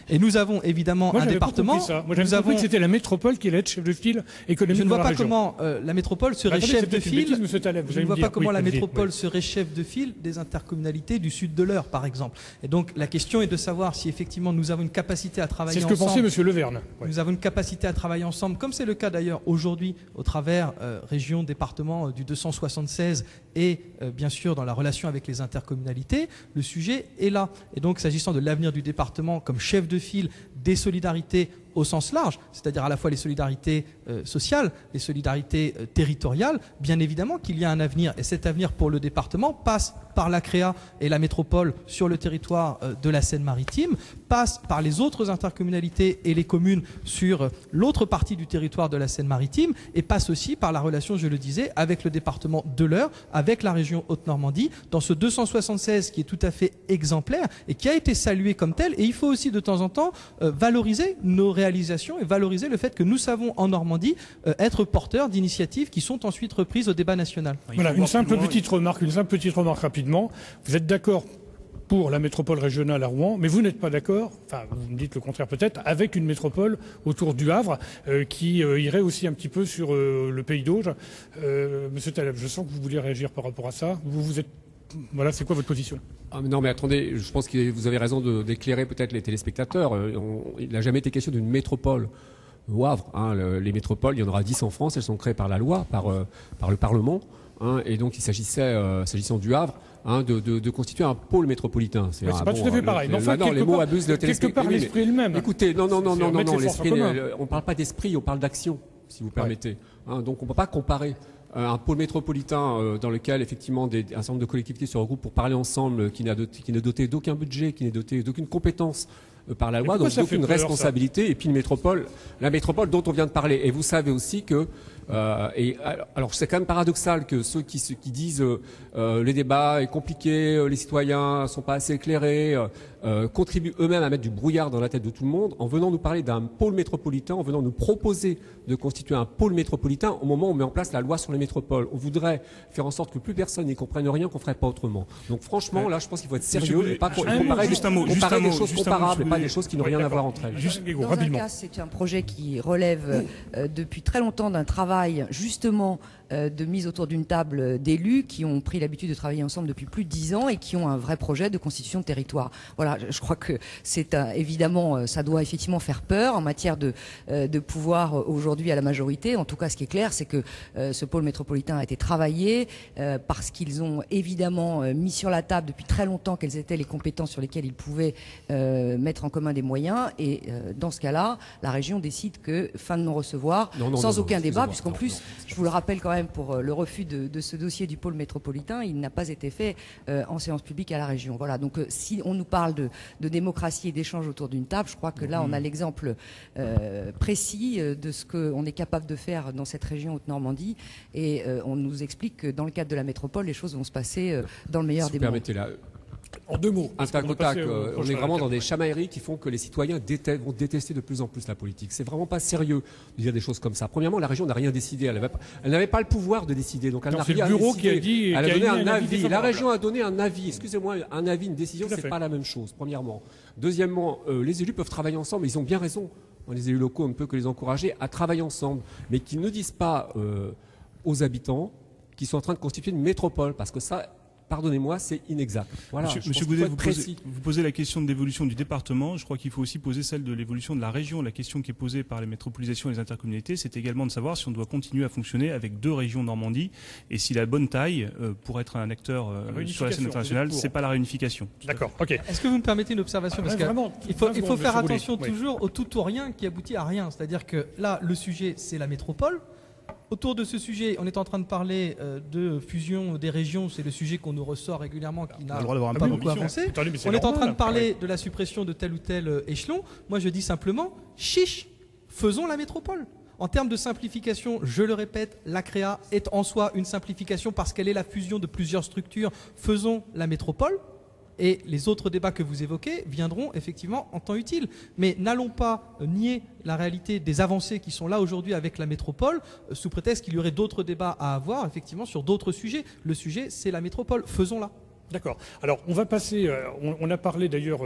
Et nous avons évidemment un département. Moi, j'avais compris que c'était la métropole qui allait être chef de file économique. Je ne vois de la pas région. comment la métropole serait Attendez, chef c'est de peut-être une file. bêtise, monsieur Taleb, vous Je allez ne vois me pas dire. comment Oui, la allez-y, métropole oui. serait chef de file des intercommunalités du sud de l'Eure, par exemple. Et donc la question est de savoir si effectivement nous avons une capacité à travailler C'est ce que ensemble. pensait monsieur Leverne. Ouais. Nous avons une capacité à travailler ensemble, comme c'est le cas d'ailleurs aujourd'hui au travers région, département du 276 et bien sûr dans la relation avec les intercommunalités. Le sujet est là. Et donc s'agissant de l'avenir du département comme chef de file des solidarités au sens large, c'est-à-dire à la fois les solidarités sociales, les solidarités territoriales, bien évidemment qu'il y a un avenir. Et cet avenir pour le département passe par la CREA et la métropole sur le territoire de la Seine-Maritime, passe par les autres intercommunalités et les communes sur l'autre partie du territoire de la Seine-Maritime, et passe aussi par la relation, je le disais, avec le département de l'Eure, avec la région Haute-Normandie, dans ce 276 qui est tout à fait exemplaire et qui a été salué comme tel. Et il faut aussi de temps en temps valoriser nos réalisation et valoriser le fait que nous savons en Normandie être porteurs d'initiatives qui sont ensuite reprises au débat national. Voilà, une simple petite remarque rapidement. Vous êtes d'accord pour la métropole régionale à Rouen, mais vous n'êtes pas d'accord, enfin vous me dites le contraire peut-être, avec une métropole autour du Havre qui irait aussi un petit peu sur le pays d'Auge. Monsieur Taleb, je sens que vous voulez réagir par rapport à ça. Vous êtes... Voilà, c'est quoi votre position? Non, mais attendez, je pense que vous avez raison d'éclairer peut-être les téléspectateurs. Il n'a jamais été question d'une métropole au Havre. Les métropoles, il y en aura 10 en France, elles sont créées par la loi, par le Parlement. Et donc il s'agissait, s'agissant du Havre, de constituer un pôle métropolitain. C'est pas tout à fait pareil. Les mots abusent de quelque part l'esprit est le même. Écoutez, non, l'esprit, on ne parle pas d'esprit, on parle d'action, si vous permettez. Donc on ne peut pas comparer un pôle métropolitain dans lequel effectivement un certain nombre de collectivités se regroupent pour parler ensemble, qui n'est doté d'aucun budget, qui n'est doté d'aucune compétence par la loi, donc d'aucune responsabilité, et puis la métropole dont on vient de parler. Et vous savez aussi que alors c'est quand même paradoxal que ceux qui disent le débat est compliqué, les citoyens sont pas assez éclairés, contribuent eux-mêmes à mettre du brouillard dans la tête de tout le monde en venant nous parler d'un pôle métropolitain, en venant nous proposer de constituer un pôle métropolitain au moment où on met en place la loi sur les métropoles. On voudrait faire en sorte que plus personne n'y comprenne rien, qu'on ferait pas autrement. Donc franchement, là, je pense qu'il faut être sérieux et pas comparer des choses comparables et pas des choses qui n'ont rien à voir entre elles. Dans un cas, c'est un projet qui relève depuis très longtemps d'un travail justement de mise autour d'une table d'élus qui ont pris l'habitude de travailler ensemble depuis plus de 10 ans et qui ont un vrai projet de constitution de territoire. Voilà, je crois que c'est évidemment, ça doit effectivement faire peur en matière de pouvoir aujourd'hui à la majorité. En tout cas, ce qui est clair, c'est que ce pôle métropolitain a été travaillé parce qu'ils ont évidemment mis sur la table depuis très longtemps quelles étaient les compétences sur lesquelles ils pouvaient mettre en commun des moyens. Et dans ce cas-là, la région décide que fin de non-recevoir, sans aucun débat, puisqu'en plus, je vous le rappelle quand même, pour le refus de ce dossier du pôle métropolitain, il n'a pas été fait en séance publique à la région. Voilà. Donc, si on nous parle de démocratie et d'échange autour d'une table, je crois que là, on a l'exemple précis de ce qu'on est capable de faire dans cette région Haute-Normandie. Et on nous explique que dans le cadre de la métropole, les choses vont se passer dans le meilleur des mondes. En 2 mots. Un tac au tac, on est vraiment dans des chamailleries qui font que les citoyens vont détester de plus en plus la politique. C'est vraiment pas sérieux de dire des choses comme ça. Premièrement, la région n'a rien décidé. Elle n'avait pas le pouvoir de décider. Donc elle n'a rien décidé. Qui a dit, elle a donné un avis. La région a donné un avis. Excusez-moi, un avis, une décision, c'est pas la même chose. Premièrement. Deuxièmement, les élus peuvent travailler ensemble. Ils ont bien raison. Les élus locaux, on ne peut que les encourager à travailler ensemble, mais qu'ils ne disent pas aux habitants qu'ils sont en train de constituer une métropole, parce que ça, pardonnez-moi, c'est inexact. Voilà, Monsieur Goudet, vous posez la question de l'évolution du département. Je crois qu'il faut aussi poser celle de l'évolution de la région. La question qui est posée par les métropolisations et les intercommunalités, c'est également de savoir si on doit continuer à fonctionner avec 2 régions Normandie et si la bonne taille pour être un acteur sur la scène internationale, c'est pas la réunification. D'accord, ok. Est-ce que vous me permettez une observation? Parce qu'il faut faire attention toujours au tout ou rien qui aboutit à rien. C'est-à-dire que là, le sujet, c'est la métropole. Autour de ce sujet, on est en train de parler de fusion des régions. C'est le sujet qu'on nous ressort régulièrement, qui n'a pas beaucoup avancé. On est en train de parler de la suppression de tel ou tel échelon. Moi, je dis simplement, chiche, faisons la métropole. En termes de simplification, je le répète, la CREA est en soi une simplification parce qu'elle est la fusion de plusieurs structures. Faisons la métropole. Et les autres débats que vous évoquez viendront effectivement en temps utile. Mais n'allons pas nier la réalité des avancées qui sont là aujourd'hui avec la métropole, sous prétexte qu'il y aurait d'autres débats à avoir, effectivement, sur d'autres sujets. Le sujet, c'est la métropole. Faisons-la. D'accord. Alors, on va passer. On a parlé d'ailleurs,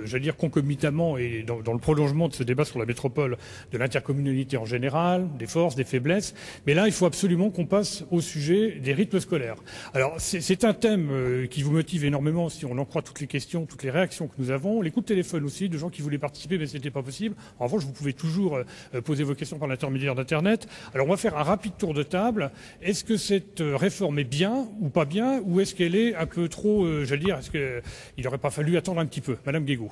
j'allais dire concomitamment et dans le prolongement de ce débat sur la métropole, de l'intercommunalité en général, des forces, des faiblesses. Mais là, il faut absolument qu'on passe au sujet des rythmes scolaires. Alors, c'est un thème qui vous motive énormément, si on en croit toutes les questions, toutes les réactions que nous avons. Les coups de téléphone aussi de gens qui voulaient participer, mais c'était pas possible. En revanche, vous pouvez toujours poser vos questions par l'intermédiaire d'Internet. Alors, on va faire un rapide tour de table. Est-ce que cette réforme est bien ou pas bien, ou est-ce qu'elle est un peu trop j'allais dire, est-ce qu'il n'aurait pas fallu attendre un petit peu? Madame Guégaud.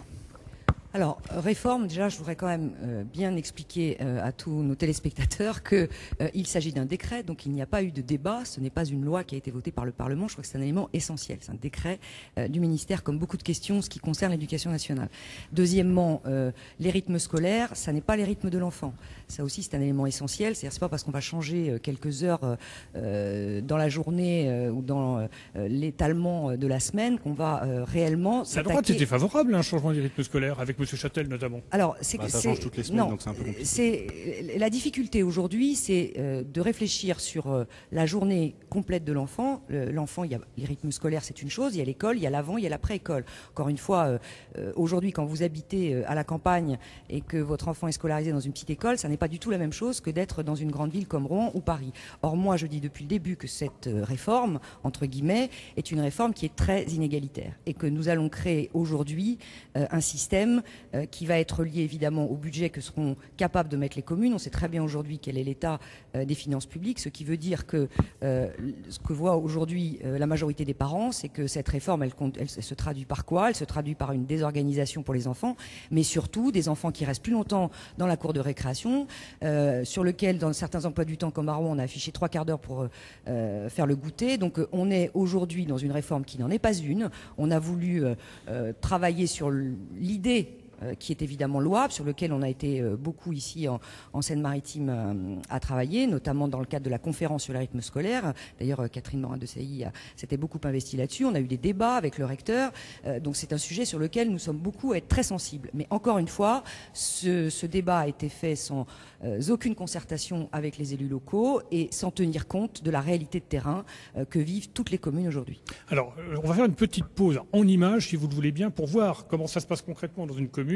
Alors, réforme, déjà, je voudrais quand même bien expliquer à tous nos téléspectateurs qu'il s'agit d'un décret, donc il n'y a pas eu de débat, ce n'est pas une loi qui a été votée par le Parlement, je crois que c'est un élément essentiel, c'est un décret du ministère, comme beaucoup de questions, ce qui concerne l'éducation nationale. Deuxièmement, les rythmes scolaires, ça n'est pas les rythmes de l'enfant. Ça aussi, c'est un élément essentiel, c'est-à-dire c'est pas parce qu'on va changer quelques heures dans la journée ou dans l'étalement de la semaine qu'on va réellement s'attaquer... La droite était favorable à un changement des rythmes scolaires, avec M. Châtel notamment. Alors, ça change toutes les semaines, donc c'est un peu compliqué. La difficulté aujourd'hui, c'est de réfléchir sur la journée complète de l'enfant. L'enfant, il y a les rythmes scolaires, c'est une chose, il y a l'école, il y a l'avant, il y a l'après-école. Encore une fois, aujourd'hui, quand vous habitez à la campagne et que votre enfant est scolarisé dans une petite école, ça n'est pas du tout la même chose que d'être dans une grande ville comme Rouen ou Paris. Or, moi, je dis depuis le début que cette réforme, entre guillemets, est une réforme qui est très inégalitaire et que nous allons créer aujourd'hui un système qui va être lié évidemment au budget que seront capables de mettre les communes. On sait très bien aujourd'hui quel est l'état des finances publiques, ce qui veut dire que ce que voit aujourd'hui la majorité des parents, c'est que cette réforme, elle se traduit par quoi? Elle se traduit par une désorganisation pour les enfants, mais surtout des enfants qui restent plus longtemps dans la cour de récréation, sur lequel, dans certains emplois du temps comme à Rouen, on a affiché 3/4 d'heure pour faire le goûter. Donc on est aujourd'hui dans une réforme qui n'en est pas une. On a voulu travailler sur l'idée qui est évidemment louable, sur lequel on a été beaucoup ici en Seine-Maritime à travailler, notamment dans le cadre de la conférence sur les rythmes scolaires. D'ailleurs, Catherine Morin-Desailly s'était beaucoup investie là-dessus. On a eu des débats avec le recteur. Donc c'est un sujet sur lequel nous sommes beaucoup à être très sensibles. Mais encore une fois, ce débat a été fait sans aucune concertation avec les élus locaux et sans tenir compte de la réalité de terrain que vivent toutes les communes aujourd'hui. Alors, on va faire une petite pause en images, si vous le voulez bien, pour voir comment ça se passe concrètement dans une commune.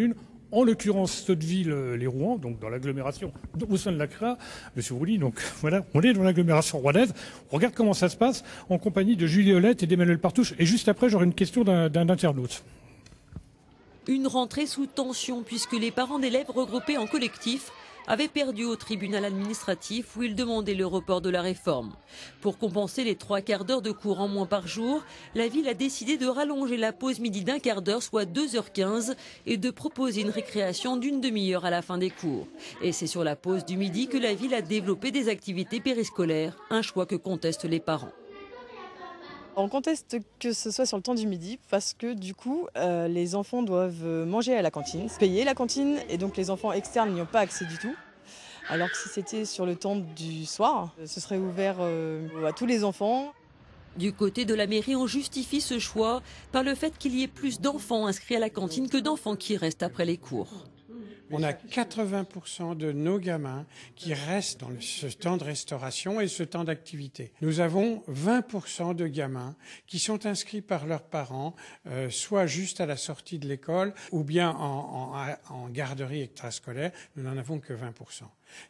En l'occurrence, Sotteville-les-Rouen, donc dans l'agglomération, au sein de la CREA. Monsieur Rouly, donc voilà, on est dans l'agglomération rouennaise. On regarde comment ça se passe en compagnie de Julie Olette et d'Emmanuel Partouche. Et juste après, j'aurai une question d'un internaute. Une rentrée sous tension puisque les parents d'élèves regroupés en collectif avaient perdu au tribunal administratif où ils demandaient le report de la réforme. Pour compenser les 3/4 d'heure de cours en moins par jour, la ville a décidé de rallonger la pause midi d'1/4 d'heure, soit 2h15, et de proposer une récréation d'une demi-heure à la fin des cours. Et c'est sur la pause du midi que la ville a développé des activités périscolaires, un choix que contestent les parents. On conteste que ce soit sur le temps du midi parce que du coup les enfants doivent manger à la cantine, payer la cantine et donc les enfants externes n'y ont pas accès du tout. Alors que si c'était sur le temps du soir, ce serait ouvert à tous les enfants. Du côté de la mairie, on justifie ce choix par le fait qu'il y ait plus d'enfants inscrits à la cantine que d'enfants qui restent après les cours. On a 80% de nos gamins qui restent dans ce temps de restauration et ce temps d'activité. Nous avons 20% de gamins qui sont inscrits par leurs parents, soit juste à la sortie de l'école ou bien en garderie extrascolaire. Nous n'en avons que 20%.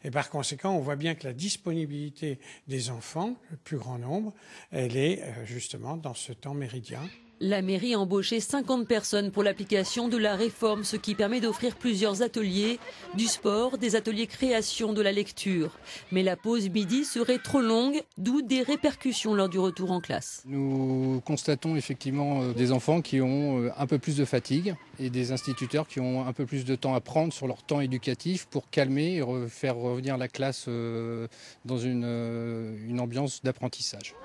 Et par conséquent, on voit bien que la disponibilité des enfants, le plus grand nombre, elle est justement dans ce temps méridien. La mairie a embauché 50 personnes pour l'application de la réforme, ce qui permet d'offrir plusieurs ateliers, du sport, des ateliers création, de la lecture. Mais la pause midi serait trop longue, d'où des répercussions lors du retour en classe. Nous constatons effectivement des enfants qui ont un peu plus de fatigue et des instituteurs qui ont un peu plus de temps à prendre sur leur temps éducatif pour calmer et faire revenir la classe dans une ambiance d'apprentissage.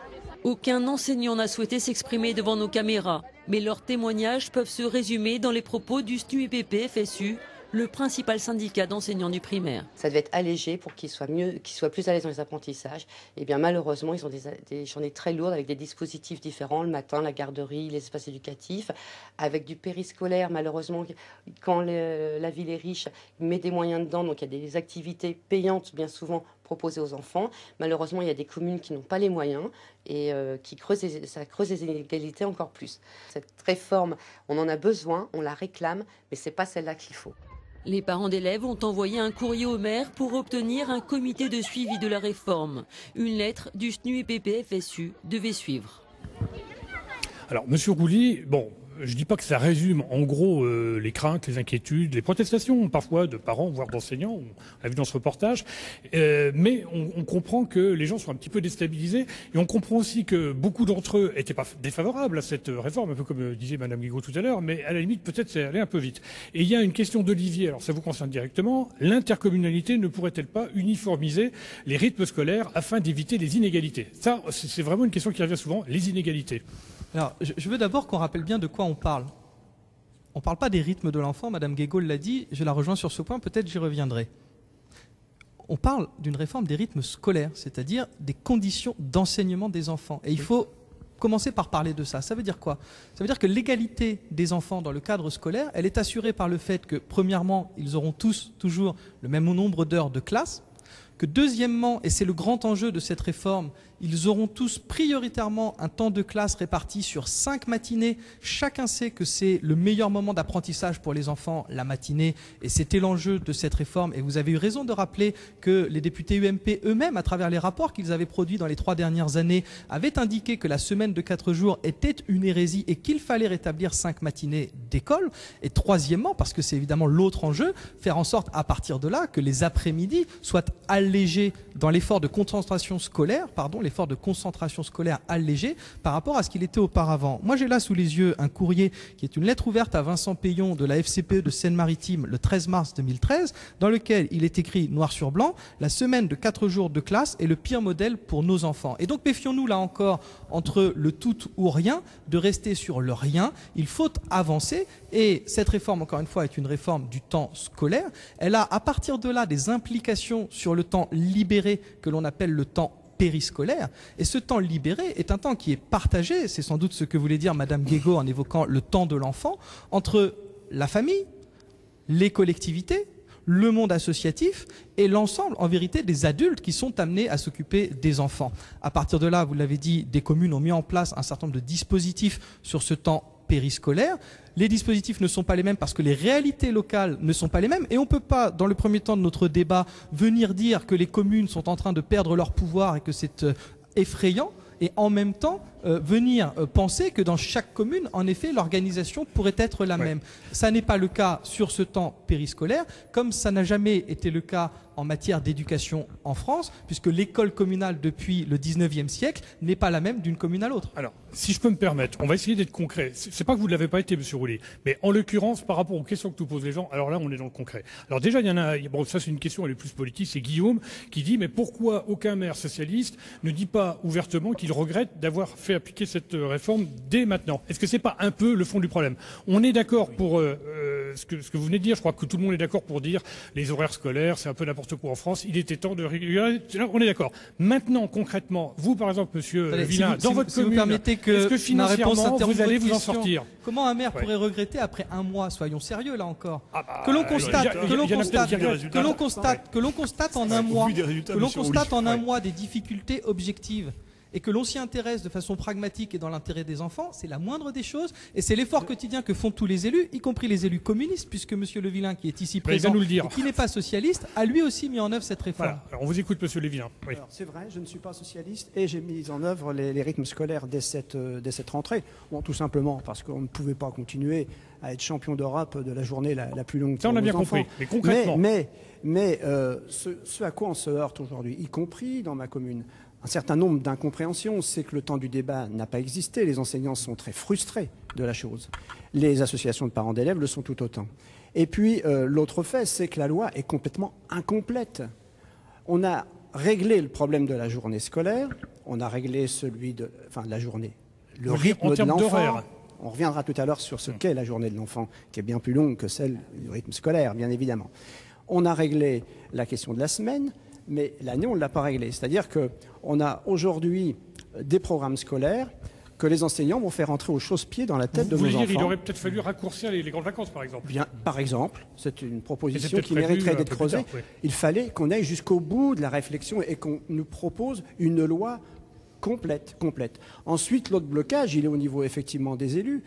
Aucun enseignant n'a souhaité s'exprimer devant nos caméras, mais leurs témoignages peuvent se résumer dans les propos du SNUIPP-FSU, le principal syndicat d'enseignants du primaire. Ça devait être allégé pour qu'ils soient plus à l'aise dans les apprentissages. Et bien malheureusement, ils ont des journées très lourdes avec des dispositifs différents, le matin, la garderie, les espaces éducatifs, avec du périscolaire. Malheureusement, quand la ville est riche, il met des moyens dedans, donc il y a des activités payantes bien souvent proposées aux enfants. Malheureusement, il y a des communes qui n'ont pas les moyens et ça creuse les inégalités encore plus. Cette réforme, on en a besoin, on la réclame, mais ce n'est pas celle-là qu'il faut. Les parents d'élèves ont envoyé un courrier au maire pour obtenir un comité de suivi de la réforme. Une lettre du SNUIPP-FSU devait suivre. Alors, Monsieur Rouly, bon, je ne dis pas que ça résume en gros les craintes, les inquiétudes, les protestations parfois de parents, voire d'enseignants, on l'a vu dans ce reportage, mais on comprend que les gens sont un petit peu déstabilisés et on comprend aussi que beaucoup d'entre eux n'étaient pas défavorables à cette réforme, un peu comme disait Madame Guégaud tout à l'heure, mais à la limite peut-être c'est allé un peu vite. Et il y a une question d'Olivier, alors ça vous concerne directement, l'intercommunalité ne pourrait-elle pas uniformiser les rythmes scolaires afin d'éviter les inégalités? Ça, c'est vraiment une question qui revient souvent, les inégalités. Alors, je veux d'abord qu'on rappelle bien de quoi on parle. On ne parle pas des rythmes de l'enfant, Madame Guégaud l'a dit, je la rejoins sur ce point, peut-être j'y reviendrai. On parle d'une réforme des rythmes scolaires, c'est-à-dire des conditions d'enseignement des enfants. Et il faut commencer par parler de ça. Ça veut dire quoi? Ça veut dire que l'égalité des enfants dans le cadre scolaire, elle est assurée par le fait que, premièrement, ils auront tous toujours le même nombre d'heures de classe, que deuxièmement, et c'est le grand enjeu de cette réforme, ils auront tous prioritairement un temps de classe réparti sur 5 matinées. Chacun sait que c'est le meilleur moment d'apprentissage pour les enfants, la matinée, et c'était l'enjeu de cette réforme. Et vous avez eu raison de rappeler que les députés UMP eux-mêmes, à travers les rapports qu'ils avaient produits dans les 3 dernières années, avaient indiqué que la semaine de 4 jours était une hérésie et qu'il fallait rétablir 5 matinées d'école. Et troisièmement, parce que c'est évidemment l'autre enjeu, faire en sorte à partir de là que les après-midi soient allégés dans l'effort de concentration scolaire, allégé par rapport à ce qu'il était auparavant. Moi, j'ai là sous les yeux un courrier qui est une lettre ouverte à Vincent Payon de la FCPE de Seine-Maritime le 13 mars 2013, dans lequel il est écrit noir sur blanc, la semaine de 4 jours de classe est le pire modèle pour nos enfants. Et donc, méfions-nous là encore entre le tout ou rien, de rester sur le rien. Il faut avancer et cette réforme, encore une fois, est une réforme du temps scolaire. Elle a, à partir de là, des implications sur le temps libéré que l'on appelle le temps périscolaire. Et ce temps libéré est un temps qui est partagé, c'est sans doute ce que voulait dire Madame Guégaud en évoquant le temps de l'enfant, entre la famille, les collectivités, le monde associatif et l'ensemble, en vérité, des adultes qui sont amenés à s'occuper des enfants. À partir de là, vous l'avez dit, des communes ont mis en place un certain nombre de dispositifs sur ce temps périscolaire. Les dispositifs ne sont pas les mêmes parce que les réalités locales ne sont pas les mêmes et on ne peut pas, dans le premier temps de notre débat, venir dire que les communes sont en train de perdre leur pouvoir et que c'est effrayant et en même temps venir penser que dans chaque commune, en effet, l'organisation pourrait être la même. Ça n'est pas le cas sur ce temps périscolaire, comme ça n'a jamais été le cas en matière d'éducation en France, puisque l'école communale depuis le 19e siècle n'est pas la même d'une commune à l'autre. Alors, si je peux me permettre, on va essayer d'être concret. C'est pas que vous ne l'avez pas été, Monsieur Rouly, mais en l'occurrence, par rapport aux questions que nous posent les gens, alors là, on est dans le concret. Alors déjà, il y en a, bon, ça c'est une question, elle est plus politique, c'est Guillaume qui dit, mais pourquoi aucun maire socialiste ne dit pas ouvertement qu'il regrette d'avoir fait appliquer cette réforme dès maintenant? Est-ce que c'est pas un peu le fond du problème? On est d'accord pour ce que vous venez de dire. Je crois que tout le monde est d'accord pour dire les horaires scolaires, c'est un peu n'importe quoi en France. Il était temps de réguler. On est d'accord. Maintenant, concrètement, vous, par exemple, monsieur Villain, dans votre commune, est-ce que financièrement, vous allez vous en sortir? Comment un maire pourrait regretter après un mois? Soyons sérieux là encore. Que l'on constate en un mois des difficultés objectives et que l'on s'y intéresse de façon pragmatique et dans l'intérêt des enfants, c'est la moindre des choses. Et c'est l'effort quotidien que font tous les élus, y compris les élus communistes, puisque M. Le Villain, qui est ici présent et qui n'est pas socialiste, a lui aussi mis en œuvre cette réforme. Voilà. Alors on vous écoute, M. Le Villain. Oui. C'est vrai, je ne suis pas socialiste et j'ai mis en œuvre les rythmes scolaires dès cette rentrée. Bon, tout simplement parce qu'on ne pouvait pas continuer à être champion d'Europe de la journée la plus longue. Ça, on a bien compris. Mais concrètement. Mais ce à quoi on se heurte aujourd'hui, y compris dans ma commune, un certain nombre d'incompréhensions, c'est que le temps du débat n'a pas existé. Les enseignants sont très frustrés de la chose. Les associations de parents d'élèves le sont tout autant. Et puis, l'autre fait, c'est que la loi est complètement incomplète. On a réglé le problème de la journée scolaire, on a réglé celui de la journée, le rythme de l'enfant. On reviendra tout à l'heure sur ce qu'est la journée de l'enfant, qui est bien plus longue que celle du rythme scolaire, bien évidemment. On a réglé la question de la semaine, mais l'année, on ne l'a pas réglé. C'est-à-dire qu'on a aujourd'hui des programmes scolaires que les enseignants vont faire entrer au chausse-pied dans la tête de nos enfants. Il aurait peut-être fallu raccourcir les grandes vacances, par exemple. Bien, par exemple, c'est une proposition qui mériterait d'être creusée. Oui. Il fallait qu'on aille jusqu'au bout de la réflexion et qu'on nous propose une loi complète. Ensuite, l'autre blocage, il est au niveau effectivement des élus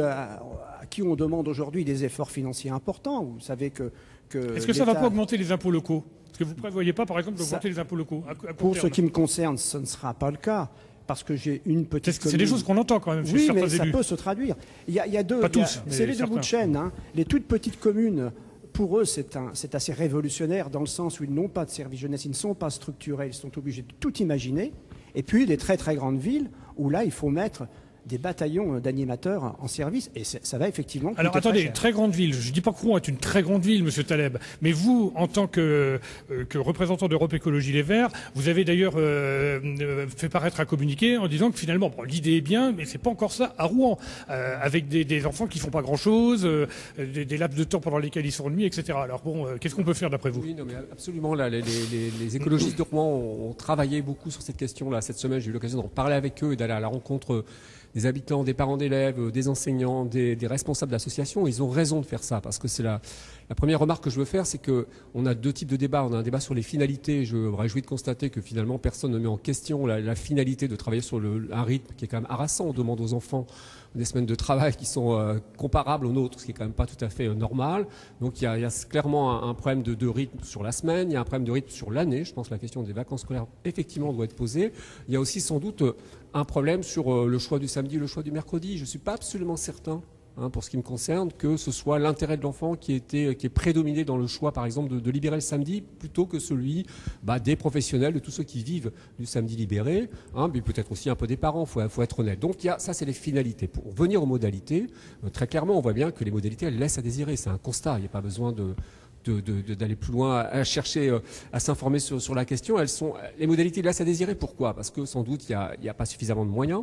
à qui on demande aujourd'hui des efforts financiers importants. Vous savez que est-ce que ça ne va pas augmenter les impôts locaux? Est-ce que vous ne prévoyez pas, par exemple, d'augmenter les impôts locaux Pour ce qui me concerne, ce ne sera pas le cas. Parce que j'ai une petite commune. C'est des choses qu'on entend quand même chez certains élus. Oui, mais ça peut se traduire. Il y a deux. Pas tous. C'est les deux bouts de chaîne. Hein. Les toutes petites communes, pour eux, c'est assez révolutionnaire dans le sens où ils n'ont pas de service jeunesse, ils ne sont pas structurés, ils sont obligés de tout imaginer. Et puis les très très grandes villes où là, il faut mettre des bataillons d'animateurs en service, et ça va effectivement coûter. Alors attendez, très cher. Très grande ville, je ne dis pas que Rouen est une très grande ville, Monsieur Taleb, mais vous, en tant que représentant d'Europe Écologie Les Verts, vous avez d'ailleurs fait paraître un communiqué en disant que finalement, l'idée est bien, mais c'est pas encore ça à Rouen, avec des enfants qui font pas grand-chose, des laps de temps pendant lesquels ils sont ennuis, etc. Alors bon, qu'est-ce qu'on peut faire d'après vous? Oui, non, mais absolument, là, les écologistes de Rouen ont travaillé beaucoup sur cette question-là. Cette semaine, j'ai eu l'occasion d'en parler avec eux et d'aller à la rencontre des habitants, des parents d'élèves, des enseignants, des responsables d'associations. Ils ont raison de faire ça, parce que c'est la première remarque que je veux faire, c'est qu'on a deux types de débats. On a un débat sur les finalités. Je me réjouis de constater que finalement personne ne met en question la finalité de travailler sur un rythme qui est quand même harassant. On demande aux enfants des semaines de travail qui sont comparables aux nôtres, ce qui est quand même pas tout à fait normal. Donc il y a clairement un problème de rythme sur la semaine, il y a un problème de rythme sur l'année. Je pense que la question des vacances scolaires, effectivement, doit être posée. Il y a aussi sans doute un problème sur le choix du samedi, le choix du mercredi. Je ne suis pas absolument certain, pour ce qui me concerne, que ce soit l'intérêt de l'enfant qui est prédominé dans le choix, par exemple, de libérer le samedi, plutôt que celui des professionnels, de tous ceux qui vivent du samedi libéré, mais peut-être aussi un peu des parents, faut être honnête. Donc ça, c'est les finalités. Pour venir aux modalités, très clairement, on voit bien que les modalités, elles laissent à désirer. C'est un constat, il n'y a pas besoin d'aller plus loin, à chercher, à s'informer sur la question. Les modalités laissent à désirer. Pourquoi? Parce que sans doute il n'y a pas suffisamment de moyens.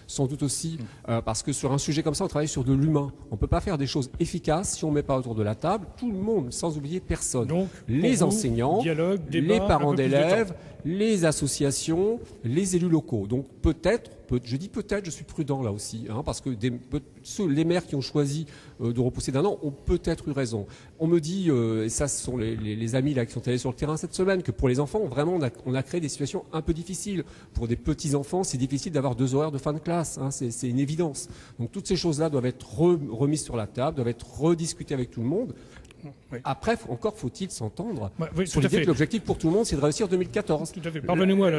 Sans doute aussi parce que sur un sujet comme ça, on travaille sur de l'humain. On ne peut pas faire des choses efficaces si on ne met pas autour de la table tout le monde, sans oublier personne. Donc, les enseignants, dialogue, débat, les parents d'élèves, les associations, les élus locaux. Donc peut-être, je dis peut-être, je suis prudent là aussi, parce que les maires qui ont choisi de repousser d'un an ont peut-être eu raison. On me dit, et ça ce sont les amis là qui sont allés sur le terrain cette semaine, que pour les enfants, vraiment on a créé des situations un peu difficiles. Pour des petits enfants, c'est difficile d'avoir 2 horaires de fin de classe, c'est une évidence. Donc toutes ces choses-là doivent être remises sur la table, doivent être rediscutées avec tout le monde. Oui. Après, encore faut-il s'entendre sur l'idée que l'objectif pour tout le monde, c'est de réussir 2014. Tout à fait. Pardonnez-moi.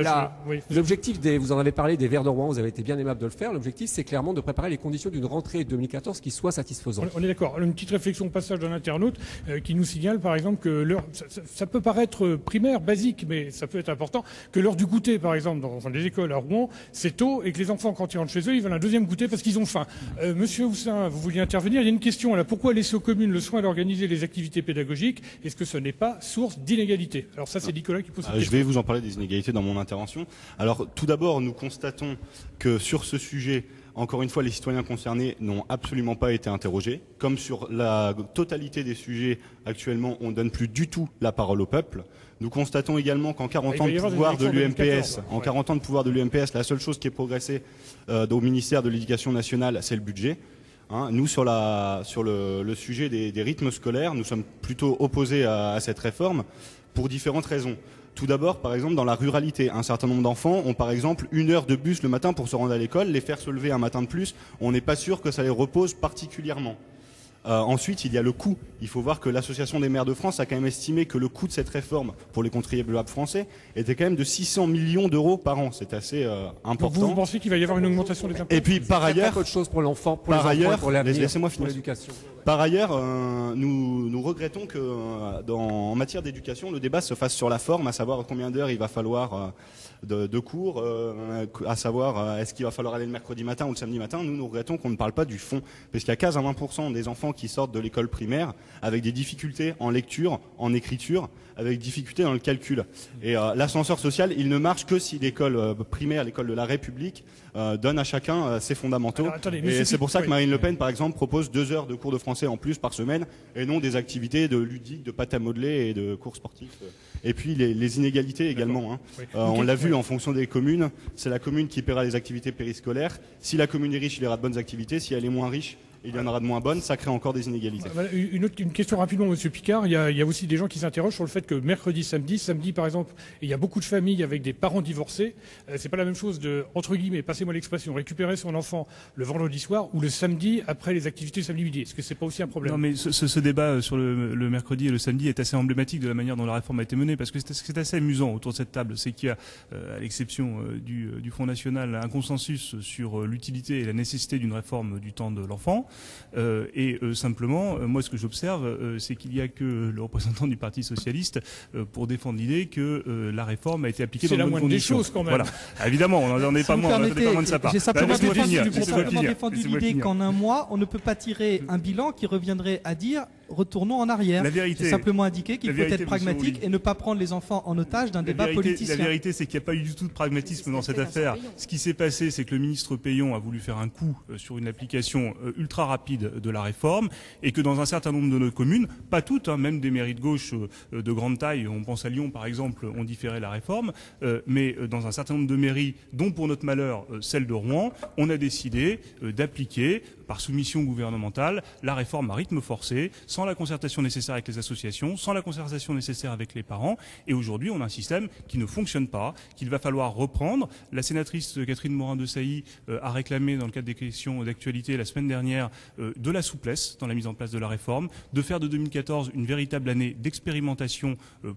L'objectif, vous en avez parlé des Verts de Rouen, vous avez été bien aimable de le faire. L'objectif, c'est clairement de préparer les conditions d'une rentrée 2014 qui soit satisfaisante. On est d'accord. Une petite réflexion au passage d'un internaute qui nous signale, par exemple, que l'heure, ça peut paraître primaire, basique, mais ça peut être important, que l'heure du goûter, par exemple, dans les écoles à Rouen, c'est tôt, et que les enfants, quand ils rentrent chez eux, ils veulent un deuxième goûter parce qu'ils ont faim. Monsieur Houssin, vous vouliez intervenir. Il y a une question là. Pourquoi laisser aux communes le soin d'organiser les activités pédagogiques? Est-ce que ce n'est pas source d'inégalité? Alors ça, c'est Nicolas qui pose cette question. Je vais vous en parler des inégalités dans mon intervention. Alors tout d'abord, nous constatons que sur ce sujet, encore une fois, les citoyens concernés n'ont absolument pas été interrogés. Comme sur la totalité des sujets actuellement, on ne donne plus du tout la parole au peuple. Nous constatons également qu'en 40 ans de pouvoir de l'UMPS, la seule chose qui est progressée au ministère de l'Éducation nationale, c'est le budget. Nous, sur le sujet des rythmes scolaires, nous sommes plutôt opposés à cette réforme pour différentes raisons. Tout d'abord, par exemple, dans la ruralité, un certain nombre d'enfants ont par exemple 1 heure de bus le matin pour se rendre à l'école. Les faire se lever un matin de plus, on n'est pas sûr que ça les repose particulièrement. Ensuite, il y a le coût. Il faut voir que l'Association des maires de France a quand même estimé que le coût de cette réforme pour les contribuables français était quand même de 600 millions d'euros par an. C'est assez important. Donc vous pensez qu'il va y avoir une augmentation des impôts? Et puis, par ailleurs, autre chose pour l'enfant, pour par les ailleurs, enfants, pour l'avenir, laissez-moi pour finir. l'éducation. Par ailleurs, nous regrettons que en matière d'éducation, le débat se fasse sur la forme, à savoir combien d'heures il va falloir de cours, à savoir est-ce qu'il va falloir aller le mercredi matin ou le samedi matin. Nous regrettons qu'on ne parle pas du fond, parce qu'il y a 15 à 20% des enfants qui sortent de l'école primaire avec des difficultés en lecture, en écriture, avec difficultés dans le calcul. Et l'ascenseur social, il ne marche que si l'école primaire, l'école de la République, donne à chacun ses fondamentaux. Alors, attendez, et c'est pour ça que Marine Le Pen, par exemple, propose 2 heures de cours de français en plus par semaine, et non des activités de ludique, de pâte à modeler et de cours sportifs. Et puis les inégalités également. Oui. On l'a vu en fonction des communes, c'est la commune qui paiera les activités périscolaires. Si la commune est riche, il y aura de bonnes activités. Si elle est moins riche, il y en aura de moins bonnes, ça crée encore des inégalités. Une question rapidement, Monsieur Picard. Il y a aussi des gens qui s'interrogent sur le fait que mercredi, samedi par exemple, il y a beaucoup de familles avec des parents divorcés. C'est pas la même chose de, entre guillemets, passez-moi l'expression, récupérer son enfant le vendredi soir ou le samedi après les activités samedi midi. Est-ce que c'est pas aussi un problème? Non, mais ce débat sur le mercredi et le samedi est assez emblématique de la manière dont la réforme a été menée, parce que c'est assez amusant autour de cette table, c'est qu'il y a, à l'exception du Front National, un consensus sur l'utilité et la nécessité d'une réforme du temps de l'enfant. Simplement, moi, ce que j'observe, c'est qu'il n'y a que le représentant du Parti socialiste pour défendre l'idée que la réforme a été appliquée dans de bonnes conditions. C'est la moindre des choses, quand même. Voilà. Évidemment, on n'en est pas moins de sa part. J'ai simplement défendu l'idée qu'en un mois, on ne peut pas tirer un bilan qui reviendrait à dire retournons en arrière. J'ai simplement indiqué qu'il faut être pragmatique et ne pas prendre les enfants en otage d'un débat politicien. La vérité, c'est qu'il n'y a pas eu du tout de pragmatisme dans cette affaire. Ce qui s'est passé, c'est que le ministre Payon a voulu faire un coup sur une application ultra rapide de la réforme et que dans un certain nombre de nos communes, pas toutes, même des mairies de gauche de grande taille, on pense à Lyon par exemple, ont différé la réforme, mais dans un certain nombre de mairies, dont pour notre malheur celle de Rouen, on a décidé d'appliquer par soumission gouvernementale la réforme à rythme forcé, sans la concertation nécessaire avec les associations, sans la concertation nécessaire avec les parents. Et aujourd'hui, on a un système qui ne fonctionne pas, qu'il va falloir reprendre. La sénatrice Catherine Morin-Desailly a réclamé, dans le cadre des questions d'actualité la semaine dernière, de la souplesse dans la mise en place de la réforme, de faire de 2014 une véritable année d'expérimentation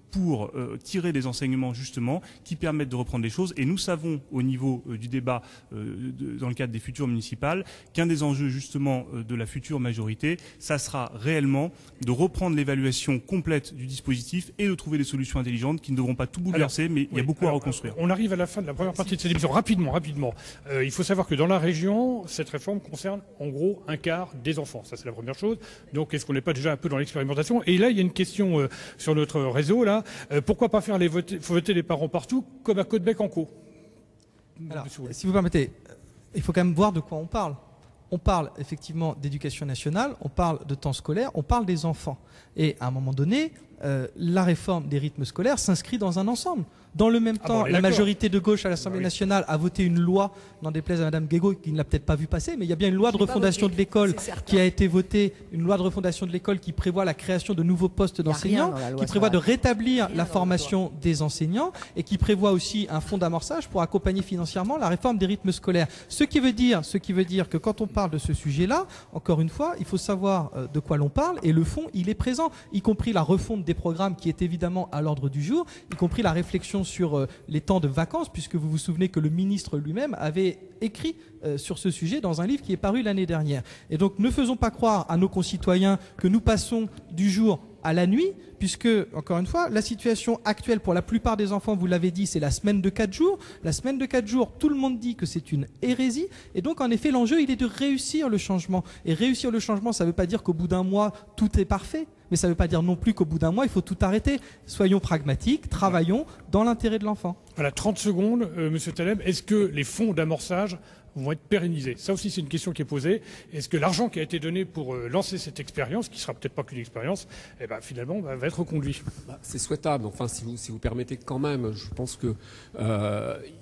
pour tirer des enseignements justement qui permettent de reprendre les choses. Et nous savons au niveau du débat dans le cadre des futures municipales qu'un des enjeux justement de la future majorité, ça sera réellement de reprendre l'évaluation complète du dispositif et de trouver des solutions intelligentes qui ne devront pas tout bouleverser, mais il y a beaucoup à reconstruire. On arrive à la fin de la première partie de cette émission. Rapidement. Il faut savoir que dans la région, cette réforme concerne en gros un quart des enfants. Ça, c'est la première chose. Donc, est-ce qu'on n'est pas déjà un peu dans l'expérimentation? Et là, il y a une question sur notre réseau. Là, pourquoi pas faire voter les parents partout, comme à Côte-Bec-en-Caux? Alors, si vous permettez, il faut quand même voir de quoi on parle. On parle effectivement d'éducation nationale, on parle de temps scolaire, on parle des enfants. Et à un moment donné, la réforme des rythmes scolaires s'inscrit dans un ensemble. Dans le même temps, la majorité de gauche à l'Assemblée nationale a voté une loi, n'en déplaise à Mme Guégaud, qui ne l'a peut-être pas vu passer, mais il y a bien une loi de refondation de l'école qui a été votée, une loi de refondation de l'école qui prévoit la création de nouveaux postes d'enseignants, qui prévoit de rétablir la formation des enseignants et qui prévoit aussi un fonds d'amorçage pour accompagner financièrement la réforme des rythmes scolaires. Ce qui veut dire que quand on parle de ce sujet-là, encore une fois, il faut savoir de quoi l'on parle et le fond, il est présent, y compris la refonte des programmes qui est évidemment à l'ordre du jour, y compris la réflexion sur les temps de vacances, puisque vous vous souvenez que le ministre lui-même avait écrit sur ce sujet dans un livre qui est paru l'année dernière. Et donc ne faisons pas croire à nos concitoyens que nous passons du jour à la nuit, puisque, encore une fois, la situation actuelle pour la plupart des enfants, vous l'avez dit, c'est la semaine de 4 jours. La semaine de 4 jours, tout le monde dit que c'est une hérésie. Et donc, en effet, l'enjeu, il est de réussir le changement. Et réussir le changement, ça ne veut pas dire qu'au bout d'un mois, tout est parfait. Mais ça ne veut pas dire non plus qu'au bout d'un mois, il faut tout arrêter. Soyons pragmatiques, travaillons dans l'intérêt de l'enfant. Voilà, 30 secondes, Monsieur Taleb. Est-ce que les fonds d'amorçage vont être pérennisés? Ça aussi, c'est une question qui est posée. Est-ce que l'argent qui a été donné pour lancer cette expérience, qui sera peut-être pas qu'une expérience, finalement, va être reconduit? C'est souhaitable. Enfin, si vous permettez quand même, je pense que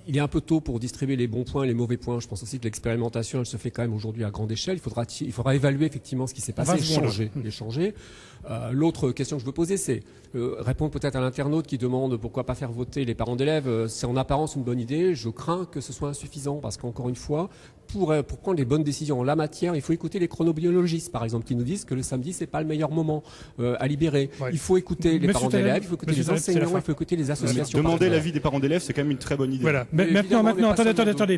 il est un peu tôt pour distribuer les bons points et les mauvais points. Je pense aussi que l'expérimentation, elle se fait quand même aujourd'hui à grande échelle. Il faudra évaluer effectivement ce qui s'est passé, échanger. L'autre question que je veux poser, c'est répondre peut-être à l'internaute qui demande pourquoi pas faire voter les parents d'élèves. C'est en apparence une bonne idée. Je crains que ce soit insuffisant parce qu'encore une fois, pour prendre les bonnes décisions en la matière, il faut écouter les chronobiologistes, par exemple, qui nous disent que le samedi, c'est pas le meilleur moment à libérer. Ouais. Il faut écouter les parents d'élèves, il faut écouter les enseignants, il faut écouter les associations. Demander l'avis des parents d'élèves, c'est quand même une très bonne idée. Voilà. Maintenant, attendez.